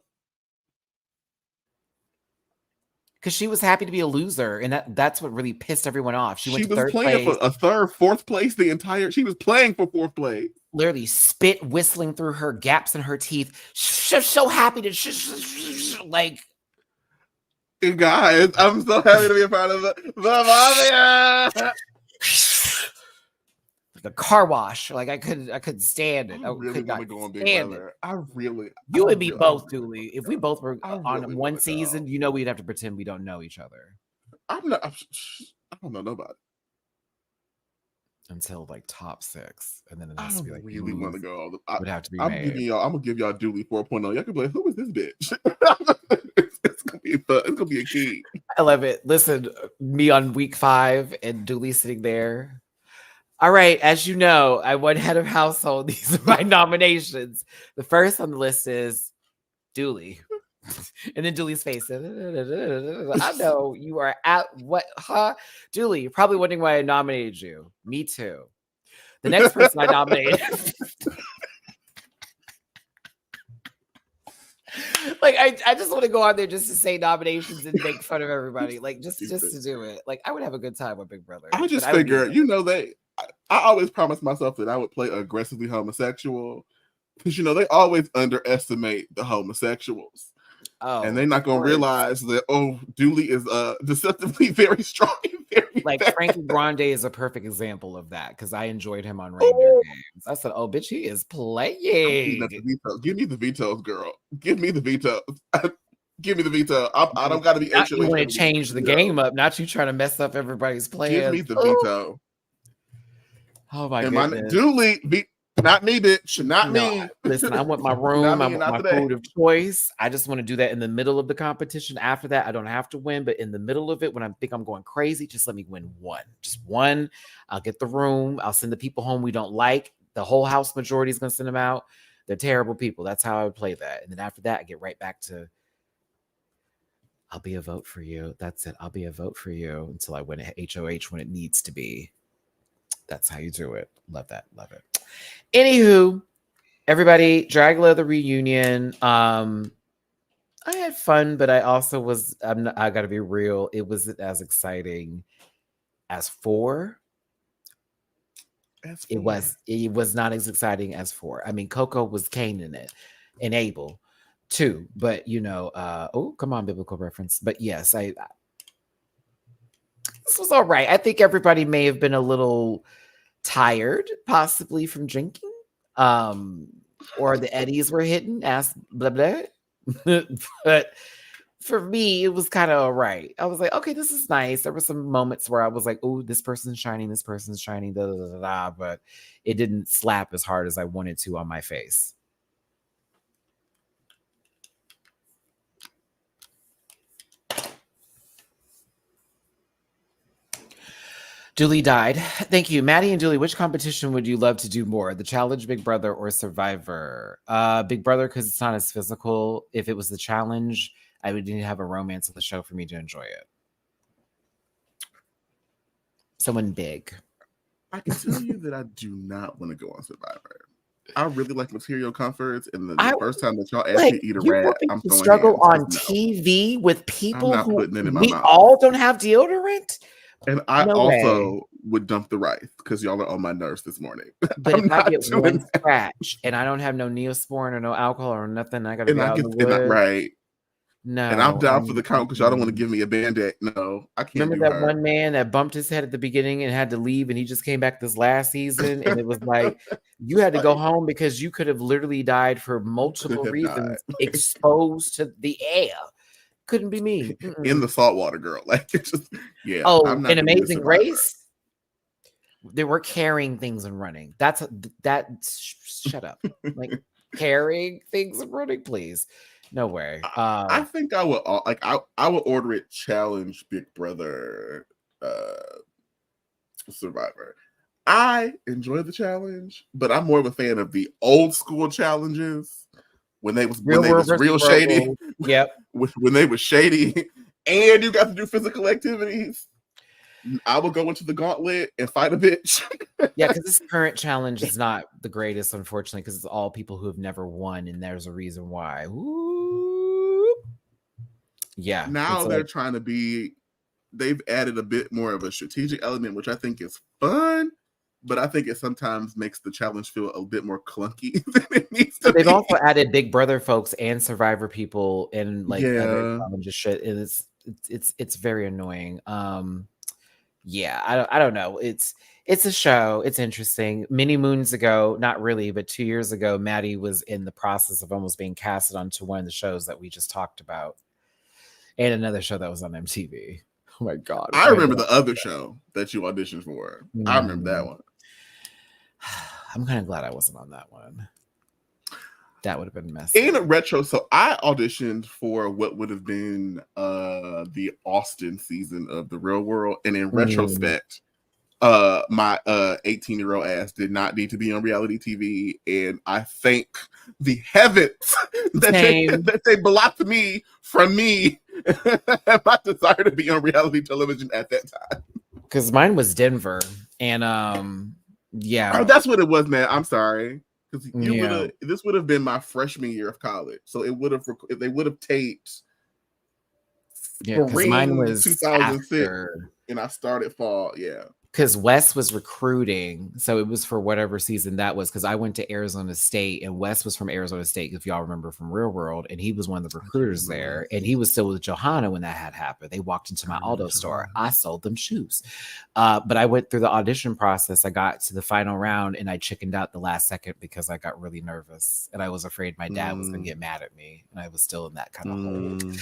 she was happy to be a loser, and that's what really pissed everyone off. She was playing for a fourth place she was playing for fourth place. Literally spit whistling through her gaps in her teeth. So happy to like. Guys, I'm so happy to be a part of the mafia. Like a car wash. Like I couldn't stand it. I really want to go on Big Brother. You and me both, Dooley. If we both were on one season, we'd have to pretend we don't know each other. I don't know nobody. Until like top 6, and then it I has to be like, really want to go. Would have to be. I'm gonna give y'all Dooley 4.0. Y'all can be like, who is this bitch? It's gonna be fun. It's gonna be a key. I love it. Listen, me on week 5 and Dooley sitting there. All right, as you know, I won head of household. These are my nominations. The first on the list is Dooley. And then Julie's face. I know you are at what, huh? Julie, you're probably wondering why I nominated you. Me too. The next person I nominated. Like, I just want to go on there just to say nominations and make fun of everybody. Like, just to do it. Like, I would have a good time with Big Brother. I just figure, I always promised myself that I would play aggressively homosexual. Because, they always underestimate the homosexuals. Oh, and they're not going to realize that, Dooley is deceptively very strong. Like, Frankie Grande is a perfect example of that, because I enjoyed him on Reindeer Games. I said, oh, bitch, he is playing. Give me the vetoes, girl. Give me the vetoes. Give me the veto. I don't got to be extra. You want to change the game up, not you trying to mess up everybody's plans. Give me the veto. Oh, my goodness. Dooley, not me, bitch. Not me. Listen, I want my room. I want my food of choice. I just want to do that in the middle of the competition. After that, I don't have to win. But in the middle of it, when I think I'm going crazy, just let me win one. Just one. I'll get the room. I'll send the people home we don't like. The whole house majority is going to send them out. They're terrible people. That's how I would play that. And then after that, I get right back to, I'll be a vote for you. That's it. I'll be a vote for you until I win HOH when it needs to be. That's how you do it. Love that. Love it. Anywho, everybody, Dragula the reunion. I had fun, but I also was. I got to be real. It wasn't as exciting as 4. It was not as exciting as 4. I mean, Coco was Kane in it, and Abel too. But oh, come on, biblical reference. But yes, this was all right. I think everybody may have been a little tired, possibly from drinking, or the eddies were hitting, blah blah. But for me, it was kind of all right. I was like, okay, this is nice. There were some moments where I was like, oh, this person's shining, da, da, da, da, but it didn't slap as hard as I wanted to on my face. Julie died. Thank you. Maddie and Julie, which competition would you love to do more? The Challenge, Big Brother, or Survivor? Big Brother, because it's not as physical. If it was the Challenge, I would need to have a romance on the show for me to enjoy it. Someone big. I can tell you that I do not want to go on Survivor. I really like material comforts, and the first time that y'all asked me to eat a rat, I'm throwing struggle on TV with people I'm not putting it in my we mouth. All don't have deodorant. And I also would dump the rice because y'all are on my nerves this morning. But if I get one scratch and I don't have no Neosporin or no alcohol or nothing, I got to be out of the wood. Right. No. And I'm down for the count because y'all don't want to give me a Band-Aid. No, I can't. Remember that one man that bumped his head at the beginning and had to leave, and he just came back this last season, and it was like you had to go home because you could have literally died for multiple reasons, exposed to the air. Couldn't be me. In the saltwater, girl. Like, it's just, yeah. Oh, an Amazing Race? They were carrying things and running. Shut up. Like, carrying things and running, please. No way. I think I would I would order it Challenge, Big Brother, Survivor. I enjoy the challenge, but I'm more of a fan of the old school challenges. When they was real shady, yep. When they was shady, and you got to do physical activities, I will go into the gauntlet and fight a bitch. Yeah, because this current challenge is not the greatest, unfortunately, because it's all people who have never won, and there's a reason why. Ooh. Yeah. Now they're trying to be. They've added a bit more of a strategic element, which I think is fun. But I think it sometimes makes the challenge feel a bit more clunky than it needs to be. They've also added Big Brother folks and Survivor people and other challenges shit. And it's very annoying. Yeah, I don't know. It's a show. It's interesting. Many moons ago, not really, but 2 years ago, Maddie was in the process of almost being casted onto one of the shows that we just talked about, and another show that was on MTV. Oh my God! I remember the other show that you auditioned for. I remember that one. I'm kind of glad I wasn't on that one. That would have been messy. In a retro, so I auditioned for what would have been the Austin season of The Real World, and in retrospect, my 18-year-old ass did not need to be on reality TV, and I thank the heavens that they blocked me from me my desire to be on reality television at that time. Because mine was Denver, and yeah, that's what it was, man. I'm sorry, because this would have been my freshman year of college, so they would have taped. Yeah, because mine was 2006, after. And I started fall. Yeah. Because Wes was recruiting, so it was for whatever season that was, because I went to Arizona State, and Wes was from Arizona State, if y'all remember from Real World, and he was one of the recruiters there, and he was still with Johanna when that had happened. They walked into my Aldo store. I sold them shoes. But I went through the audition process. I got to the final round, and I chickened out the last second because I got really nervous, and I was afraid my dad was going to get mad at me, and I was still in that kind of hold.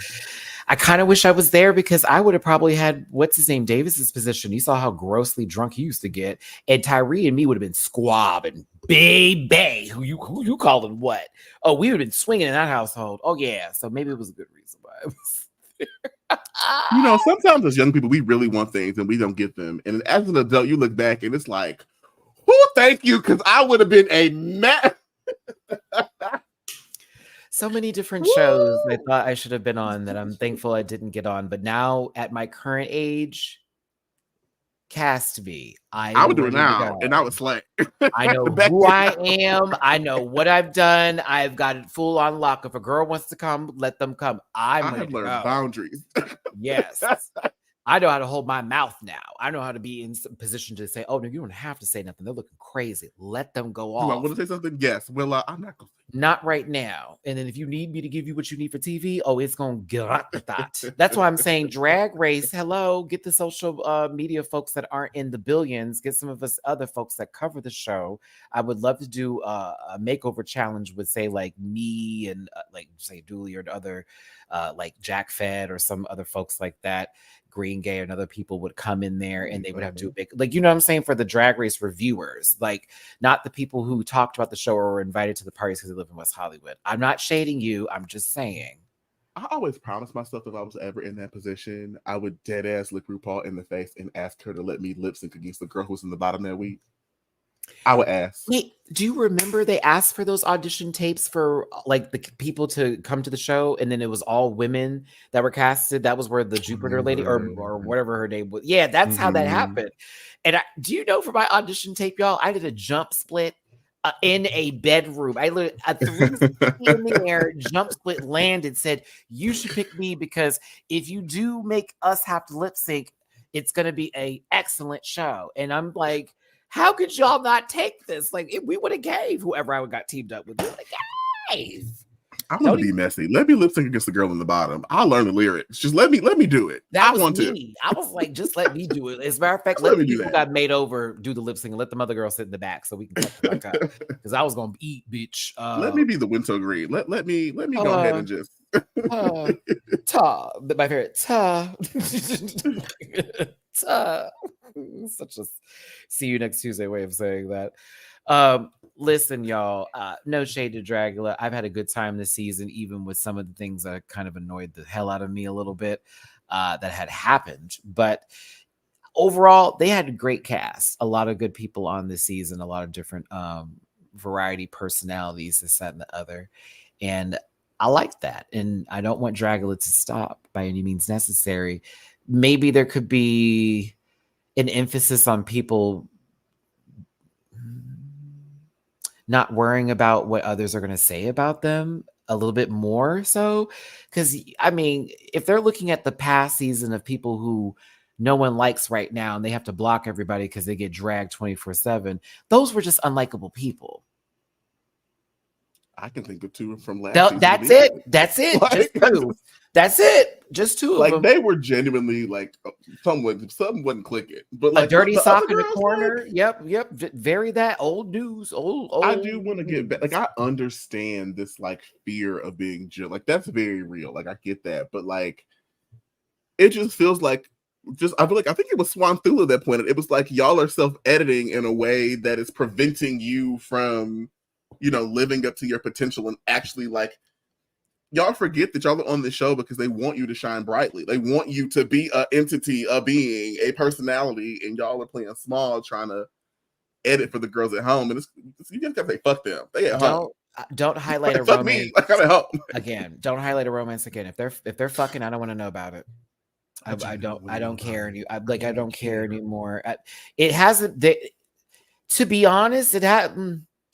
I kind of wish I was there, because I would have probably had, what's his name, Davis's position. You saw how grossly drunk he used to get, and Tyree and me would have been squabbing, baby. Who you calling what? Oh, we would have been swinging in that household. Oh yeah, so maybe it was a good reason why I was there. Sometimes as young people, we really want things and we don't get them, and as an adult, you look back and it's like, "Oh, thank you," because I would have been a mess. So many different shows I thought I should have been on that I'm thankful I didn't get on. But now at my current age, cast me. I would do it now, and I would slay. I know who I am. I know what I've done. I've got it full on lock. If a girl wants to come, let them come. I have learned boundaries. Yes. I know how to hold my mouth now. I know how to be in some position to say, "Oh no, you don't have to say nothing. They're looking crazy. Let them go off." I want to say something. Yes. Well, I'm not going to. Not right now. And then if you need me to give you what you need for TV, it's going to get that. That's why I'm saying Drag Race. Hello, get the social media folks that aren't in the billions. Get some of us other folks that cover the show. I would love to do a makeover challenge with, say, like me and like, say, Dooley or other like Jack Fed or some other folks like that. Green Gay and other people would come in there, and they would have to do a big, like, you know what I'm saying, for the Drag Race reviewers, like not the people who talked about the show or were invited to the parties because they live in West Hollywood. I'm not shading you. I'm just saying. I always promised myself if I was ever in that position, I would dead ass look RuPaul in the face and ask her to let me lip sync against the girl who's in the bottom that week. I would ask. Wait, do you remember they asked for those audition tapes for like the people to come to the show, and then it was all women that were casted? That was where the Jupiter lady or whatever her name was. Yeah, that's how that happened. And do you know, for my audition tape, y'all, I did a jump split in a bedroom. I literally a 360 in the air, jump split, landed, said, "You should pick me because if you do make us have to lip sync, it's going to be an excellent show." And I'm like, how could y'all not take this? Like, if we would have gave whoever I would got teamed up with, we would have gave. I want to be messy. Let me lip sync against the girl in the bottom. I'll learn the lyrics. Just let me do it. I was like, just let me do it. As a matter of fact, let the people who got made over do the lip sync and let the other girl sit in the back so we can cut the fuck up. Because I was gonna eat, bitch. Let me be the Winter Green. Let me go ahead and just ta. My favorite ta. Ta. Such a see you next Tuesday way of saying that. Listen, y'all, no shade to Dragula. I've had a good time this season, even with some of the things that kind of annoyed the hell out of me a little bit that had happened. But overall, they had a great cast, a lot of good people on this season, a lot of different variety personalities, this, that, and the other. And I like that. And I don't want Dragula to stop by any means necessary. Maybe there could be an emphasis on people not worrying about what others are going to say about them a little bit more so. Because, I mean, if they're looking at the past season of people who no one likes right now and they have to block everybody because they get dragged 24/7, those were just unlikable people. I can think of two from last season. That's it. Like, just two. That's it. Just two of them. They were genuinely like something wasn't clicking. But like a dirty sock in the corner. Like, yep. Very that old news. Old. I do want to get back. Like, I understand this like fear of being judged. Like, that's very real. Like, I get that. But like, it just feels like I think it was Swan Thule that pointed. It was like y'all are self-editing in a way that is preventing you from, living up to your potential and actually like y'all forget that y'all are on the show because they want you to shine brightly. They want you to be an entity, a being, a personality, and y'all are playing small, trying to edit for the girls at home. And you just gotta say fuck them. They at home. Don't highlight a fuck romance. Me, like I'm at home again. Don't highlight a romance again. If they're fucking, I don't want to know about it. I don't care. I don't care anymore. It hasn't. To be honest, it had.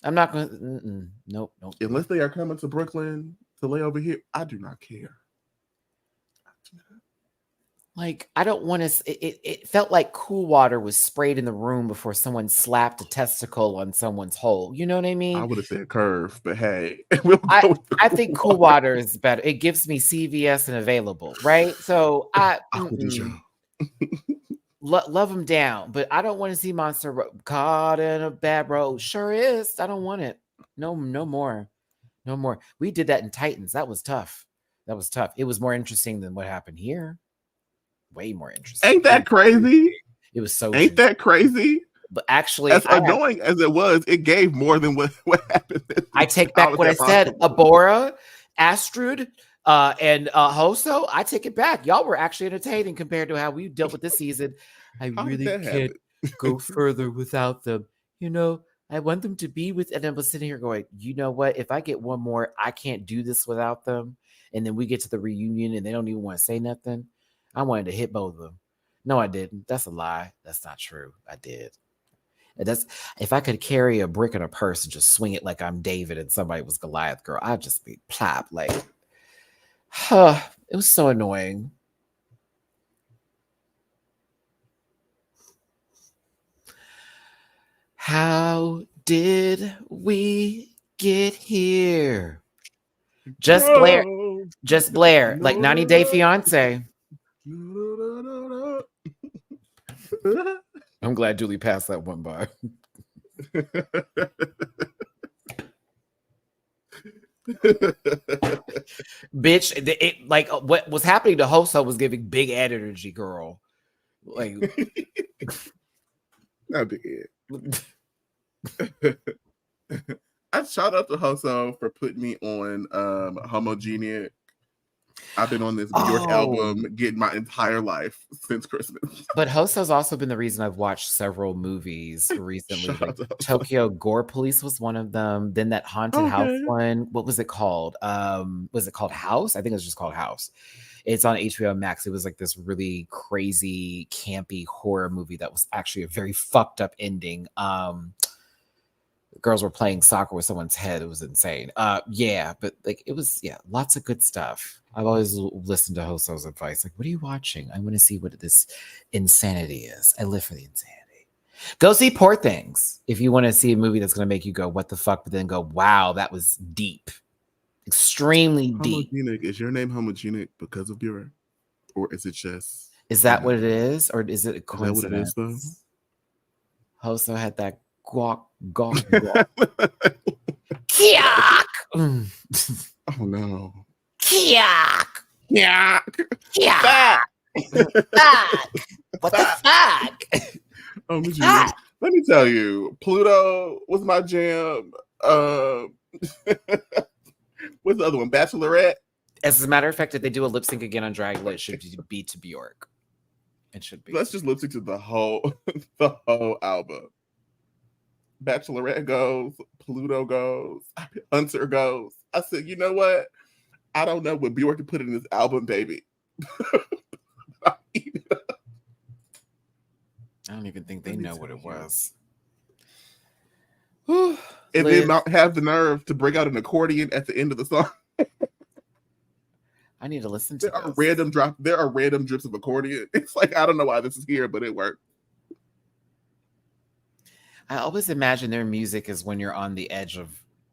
I'm not going. Nope. Unless they are coming to Brooklyn to lay over here, I do not care. Like, I don't want to. It felt like cool water was sprayed in the room before someone slapped a testicle on someone's hole. You know what I mean? I would have said curve, but hey, I think cool water is better. It gives me CVS and available, right? So love them down, but I don't want to see Monster caught in a bad road. Sure is. I don't want it. No more. We did that in Titans. That was tough. It was more interesting than what happened here. Way more interesting. Ain't that crazy? It was so. Ain't that crazy? But actually, as annoying as it was, it gave more than what happened. I take back what I said. Abora, Astrud, and Hoso. I take it back. Y'all were actually entertaining compared to how we dealt with this season. I really can't go further without them. You know, I want them to be with. And I was sitting here going, you know what? If I get one more, I can't do this without them. And then we get to the reunion and they don't even want to say nothing. I wanted to hit both of them. No, I didn't. That's a lie. That's not true. I did. And that's if I could carry a brick in a purse and just swing it like I'm David and somebody was Goliath, girl, I'd just be plop. Like, it was so annoying. How did we get here? Just Blair, like 90 Day Fiance. I'm glad Julie passed that one by. Bitch, like what was happening to Hoso was giving big ad energy, girl. Like, not big ad. I shout out to Hoso for putting me on Homogenic. I've been on this Bjork album getting my entire life since Christmas. But Hoso's also been the reason I've watched several movies recently. Like Tokyo Gore Police was one of them. Then that haunted house one. What was it called? Was it called House? I think it was just called House. It's on HBO Max. It was like this really crazy, campy horror movie that was actually a very fucked up ending. Girls were playing soccer with someone's head. It was insane. Yeah, but like it was, lots of good stuff. I've always listened to Hoso's advice. Like, what are you watching? I want to see what this insanity is. I live for the insanity. Go see Poor Things if you want to see a movie that's going to make you go, what the fuck? But then go, wow, that was deep. Extremely deep. Homogenic. Is your name Homogenic because of Bjork? Or is it just... Is that what it is? Or is it a coincidence? Is that what it is, though? Hoso had that guac. Kiak! Oh, no. Kiak! Kiak! Kiak! What the fuck? Oh, let me tell you, Pluto was my jam. What's the other one? Bachelorette? As a matter of fact, if they do a lip sync again on Dragula, it should be to Bjork. It should be. Let's just lip sync to the whole album. Bachelorette goes, Pluto goes, Hunter goes. I said, you know what? I don't know what Bjork can put in this album, baby. I don't even think they know what it was. And then not have the nerve to bring out an accordion at the end of the song. I need to listen to There are random drips of accordion. It's like, I don't know why this is here, but it worked. I always imagine their music is when you're on the edge of,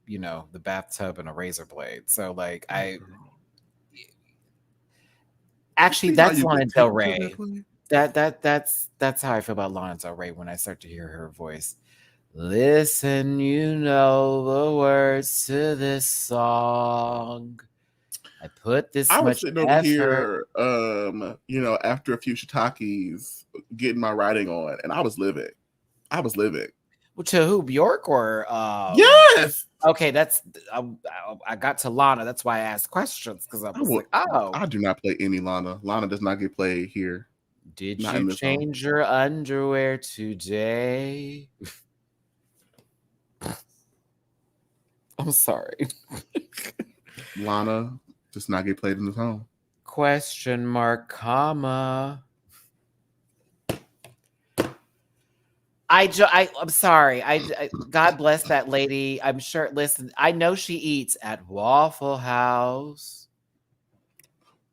the bathtub and a razor blade. So like actually that's Lana Del Rey. That's how I feel about Lana Del Rey when I start to hear her voice. Listen, the words to this song. I put this I was much sitting over here, after a few shiitakes, getting my writing on, and I was living. To who, Bjork or yes? Okay, that's I got to Lana. That's why I asked questions because I was like, oh, I do not play any Lana. Lana does not get played here. Did you change your underwear today? I'm sorry. Lana does not get played in the song. Question mark, comma. I'm sorry. I God bless that lady. I'm sure. Listen, I know she eats at Waffle House.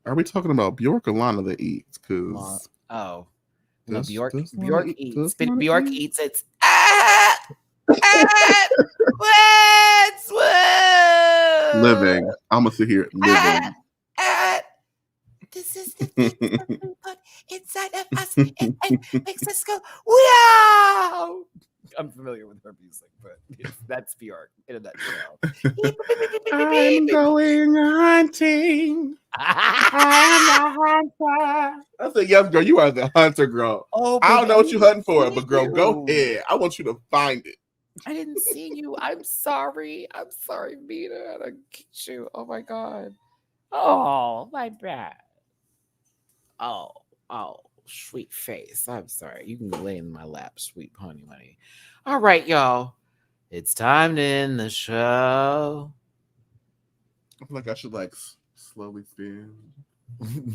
Are we talking about Bjork or Lana that eats? Because no, Bjork eats. Bjork eats. It's what? Living. I'm gonna sit here living. This is the thing that we put inside of us. It makes us go, wow. I'm familiar with her music, but that's Bjork in a nutshell. I'm going hunting. I am the hunter. I said, yes, girl, you are the hunter, girl. Oh, I don't know what you're hunting for, but girl, go ahead. I want you to find it. I didn't see you. I'm sorry. Mina. I get you. Oh my God. Oh, my bad. Oh, sweet face. I'm sorry. You can lay in my lap, sweet honey. All right, y'all. It's time to end the show. I feel like I should slowly spin.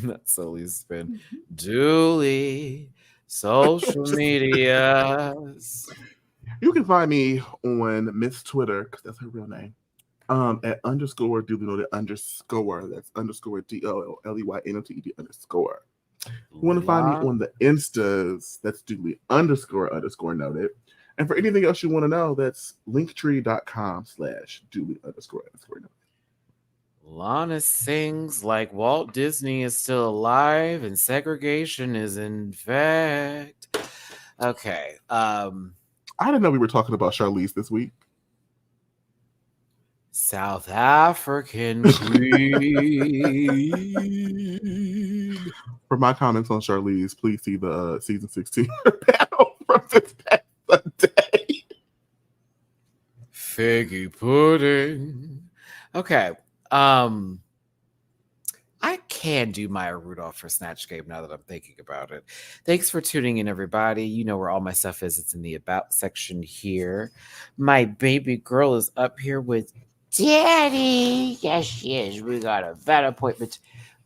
Not slowly spin. Dooley. Social medias. You can find me on Miss Twitter, because that's her real name. At _ duly noted _ that's _ DOLLEYNOTED _ You want to find me on the Instas, that's duly _ noted. And for anything else you want to know, that's linktree.com/duly _ noted. Lana sings like Walt Disney is still alive and segregation is in fact. Okay. I didn't know we were talking about Charlize this week. South African queen. For my comments on Charlize, please see the season 16 panel from this past Sunday. Figgy pudding. Okay. I can do Maya Rudolph for Snatch Game now that I'm thinking about it. Thanks for tuning in, everybody. You know where all my stuff is. It's in the About section here. My baby girl is up here with Daddy. Yes, she is. We got a vet appointment.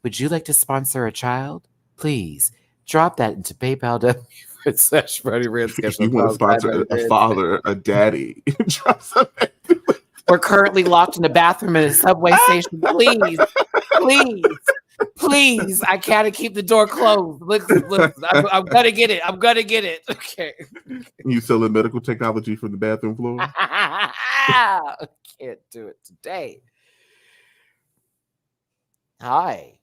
Would you like to sponsor a child? Please drop that into PayPal. You want to sponsor a father, a daddy. Drop something. We're currently locked in a bathroom in a subway station. Please. I can't keep the door closed. Listen, I'm gonna get it. Okay. You selling medical technology from the bathroom floor? I can't do it today. Hi.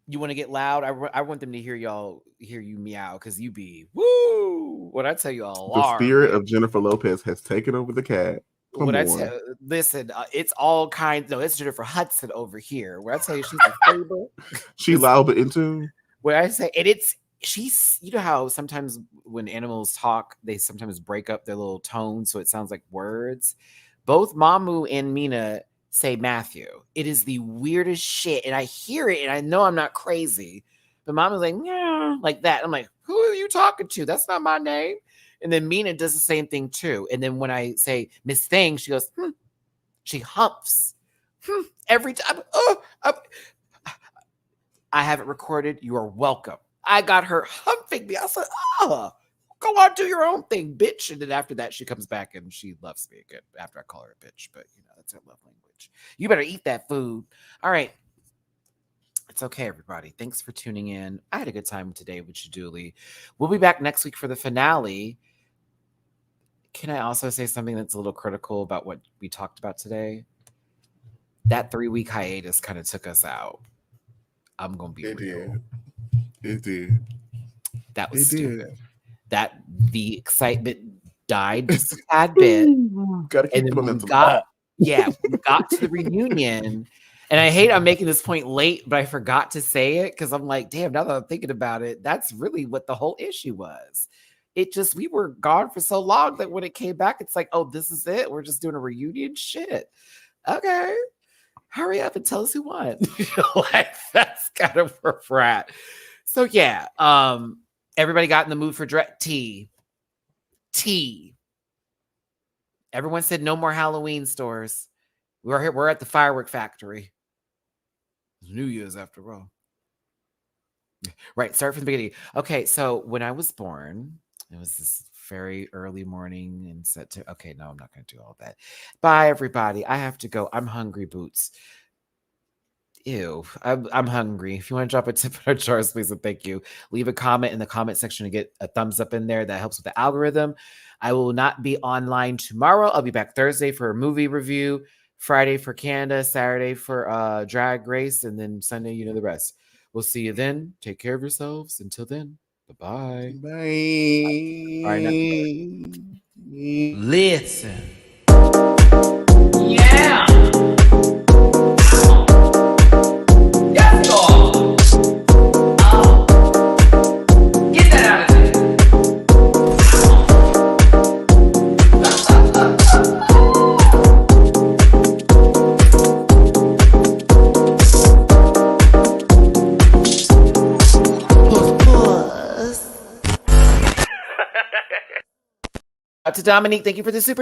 You want to get loud? I want them to hear you meow because you be woo. When I tell you the spirit of Jennifer Lopez has taken over the cat. Listen, it's all kinds. No, it's Jennifer Hudson over here. When I tell you she's a favorite, she's loud but in tune. When I say she's. You know how sometimes when animals talk, they sometimes break up their little tone, so it sounds like words. Both Mamu and Mina say Matthew. It is the weirdest shit, and I hear it, and I know I'm not crazy. But Mama's like, yeah, like that. I'm like, who are you talking to? That's not my name. And then Mina does the same thing too. And then when I say Miss Thing, she goes, She humps. Every time. I have it recorded. You are welcome. I got her humping me. I said, go on, do your own thing, bitch. And then after that, she comes back and she loves me again after I call her a bitch. But, that's her love language. You better eat that food. All right. It's okay, everybody. Thanks for tuning in. I had a good time today with you, Dooley. We'll be back next week for the finale. Can I also say something that's a little critical about what we talked about today? That 3-week hiatus kind of took us out. I'm going to be real. It did. That was stupid. That the excitement died just a tad bit. Gotta keep the momentum. We got to the reunion. And I hate I'm making this point late, but I forgot to say it because I'm like, damn, now that I'm thinking about it, that's really what the whole issue was. we were gone for so long that when it came back, it's like, oh, this is it. We're just doing a reunion. Shit. Okay. Hurry up and tell us who won. Like, that's kind of where we're at. So yeah, everybody got in the mood for tea. Everyone said no more Halloween stores. We're at the firework factory. It's New Year's after all. Right, start from the beginning. Okay, so when I was born, it was this very early morning and set to, okay, no, I'm not going to do all that. Bye, everybody. I have to go. I'm hungry, Boots. Ew, I'm hungry. If you want to drop a tip in our jars, please and thank you. Leave a comment in the comment section to get a thumbs up in there. That helps with the algorithm. I will not be online tomorrow. I'll be back Thursday for a movie review, Friday for Canada, Saturday for Drag Race, and then Sunday, you know the rest. We'll see you then. Take care of yourselves. Until then, bye-bye. Bye. All right, listen. Yeah. To Dominique, thank you for the super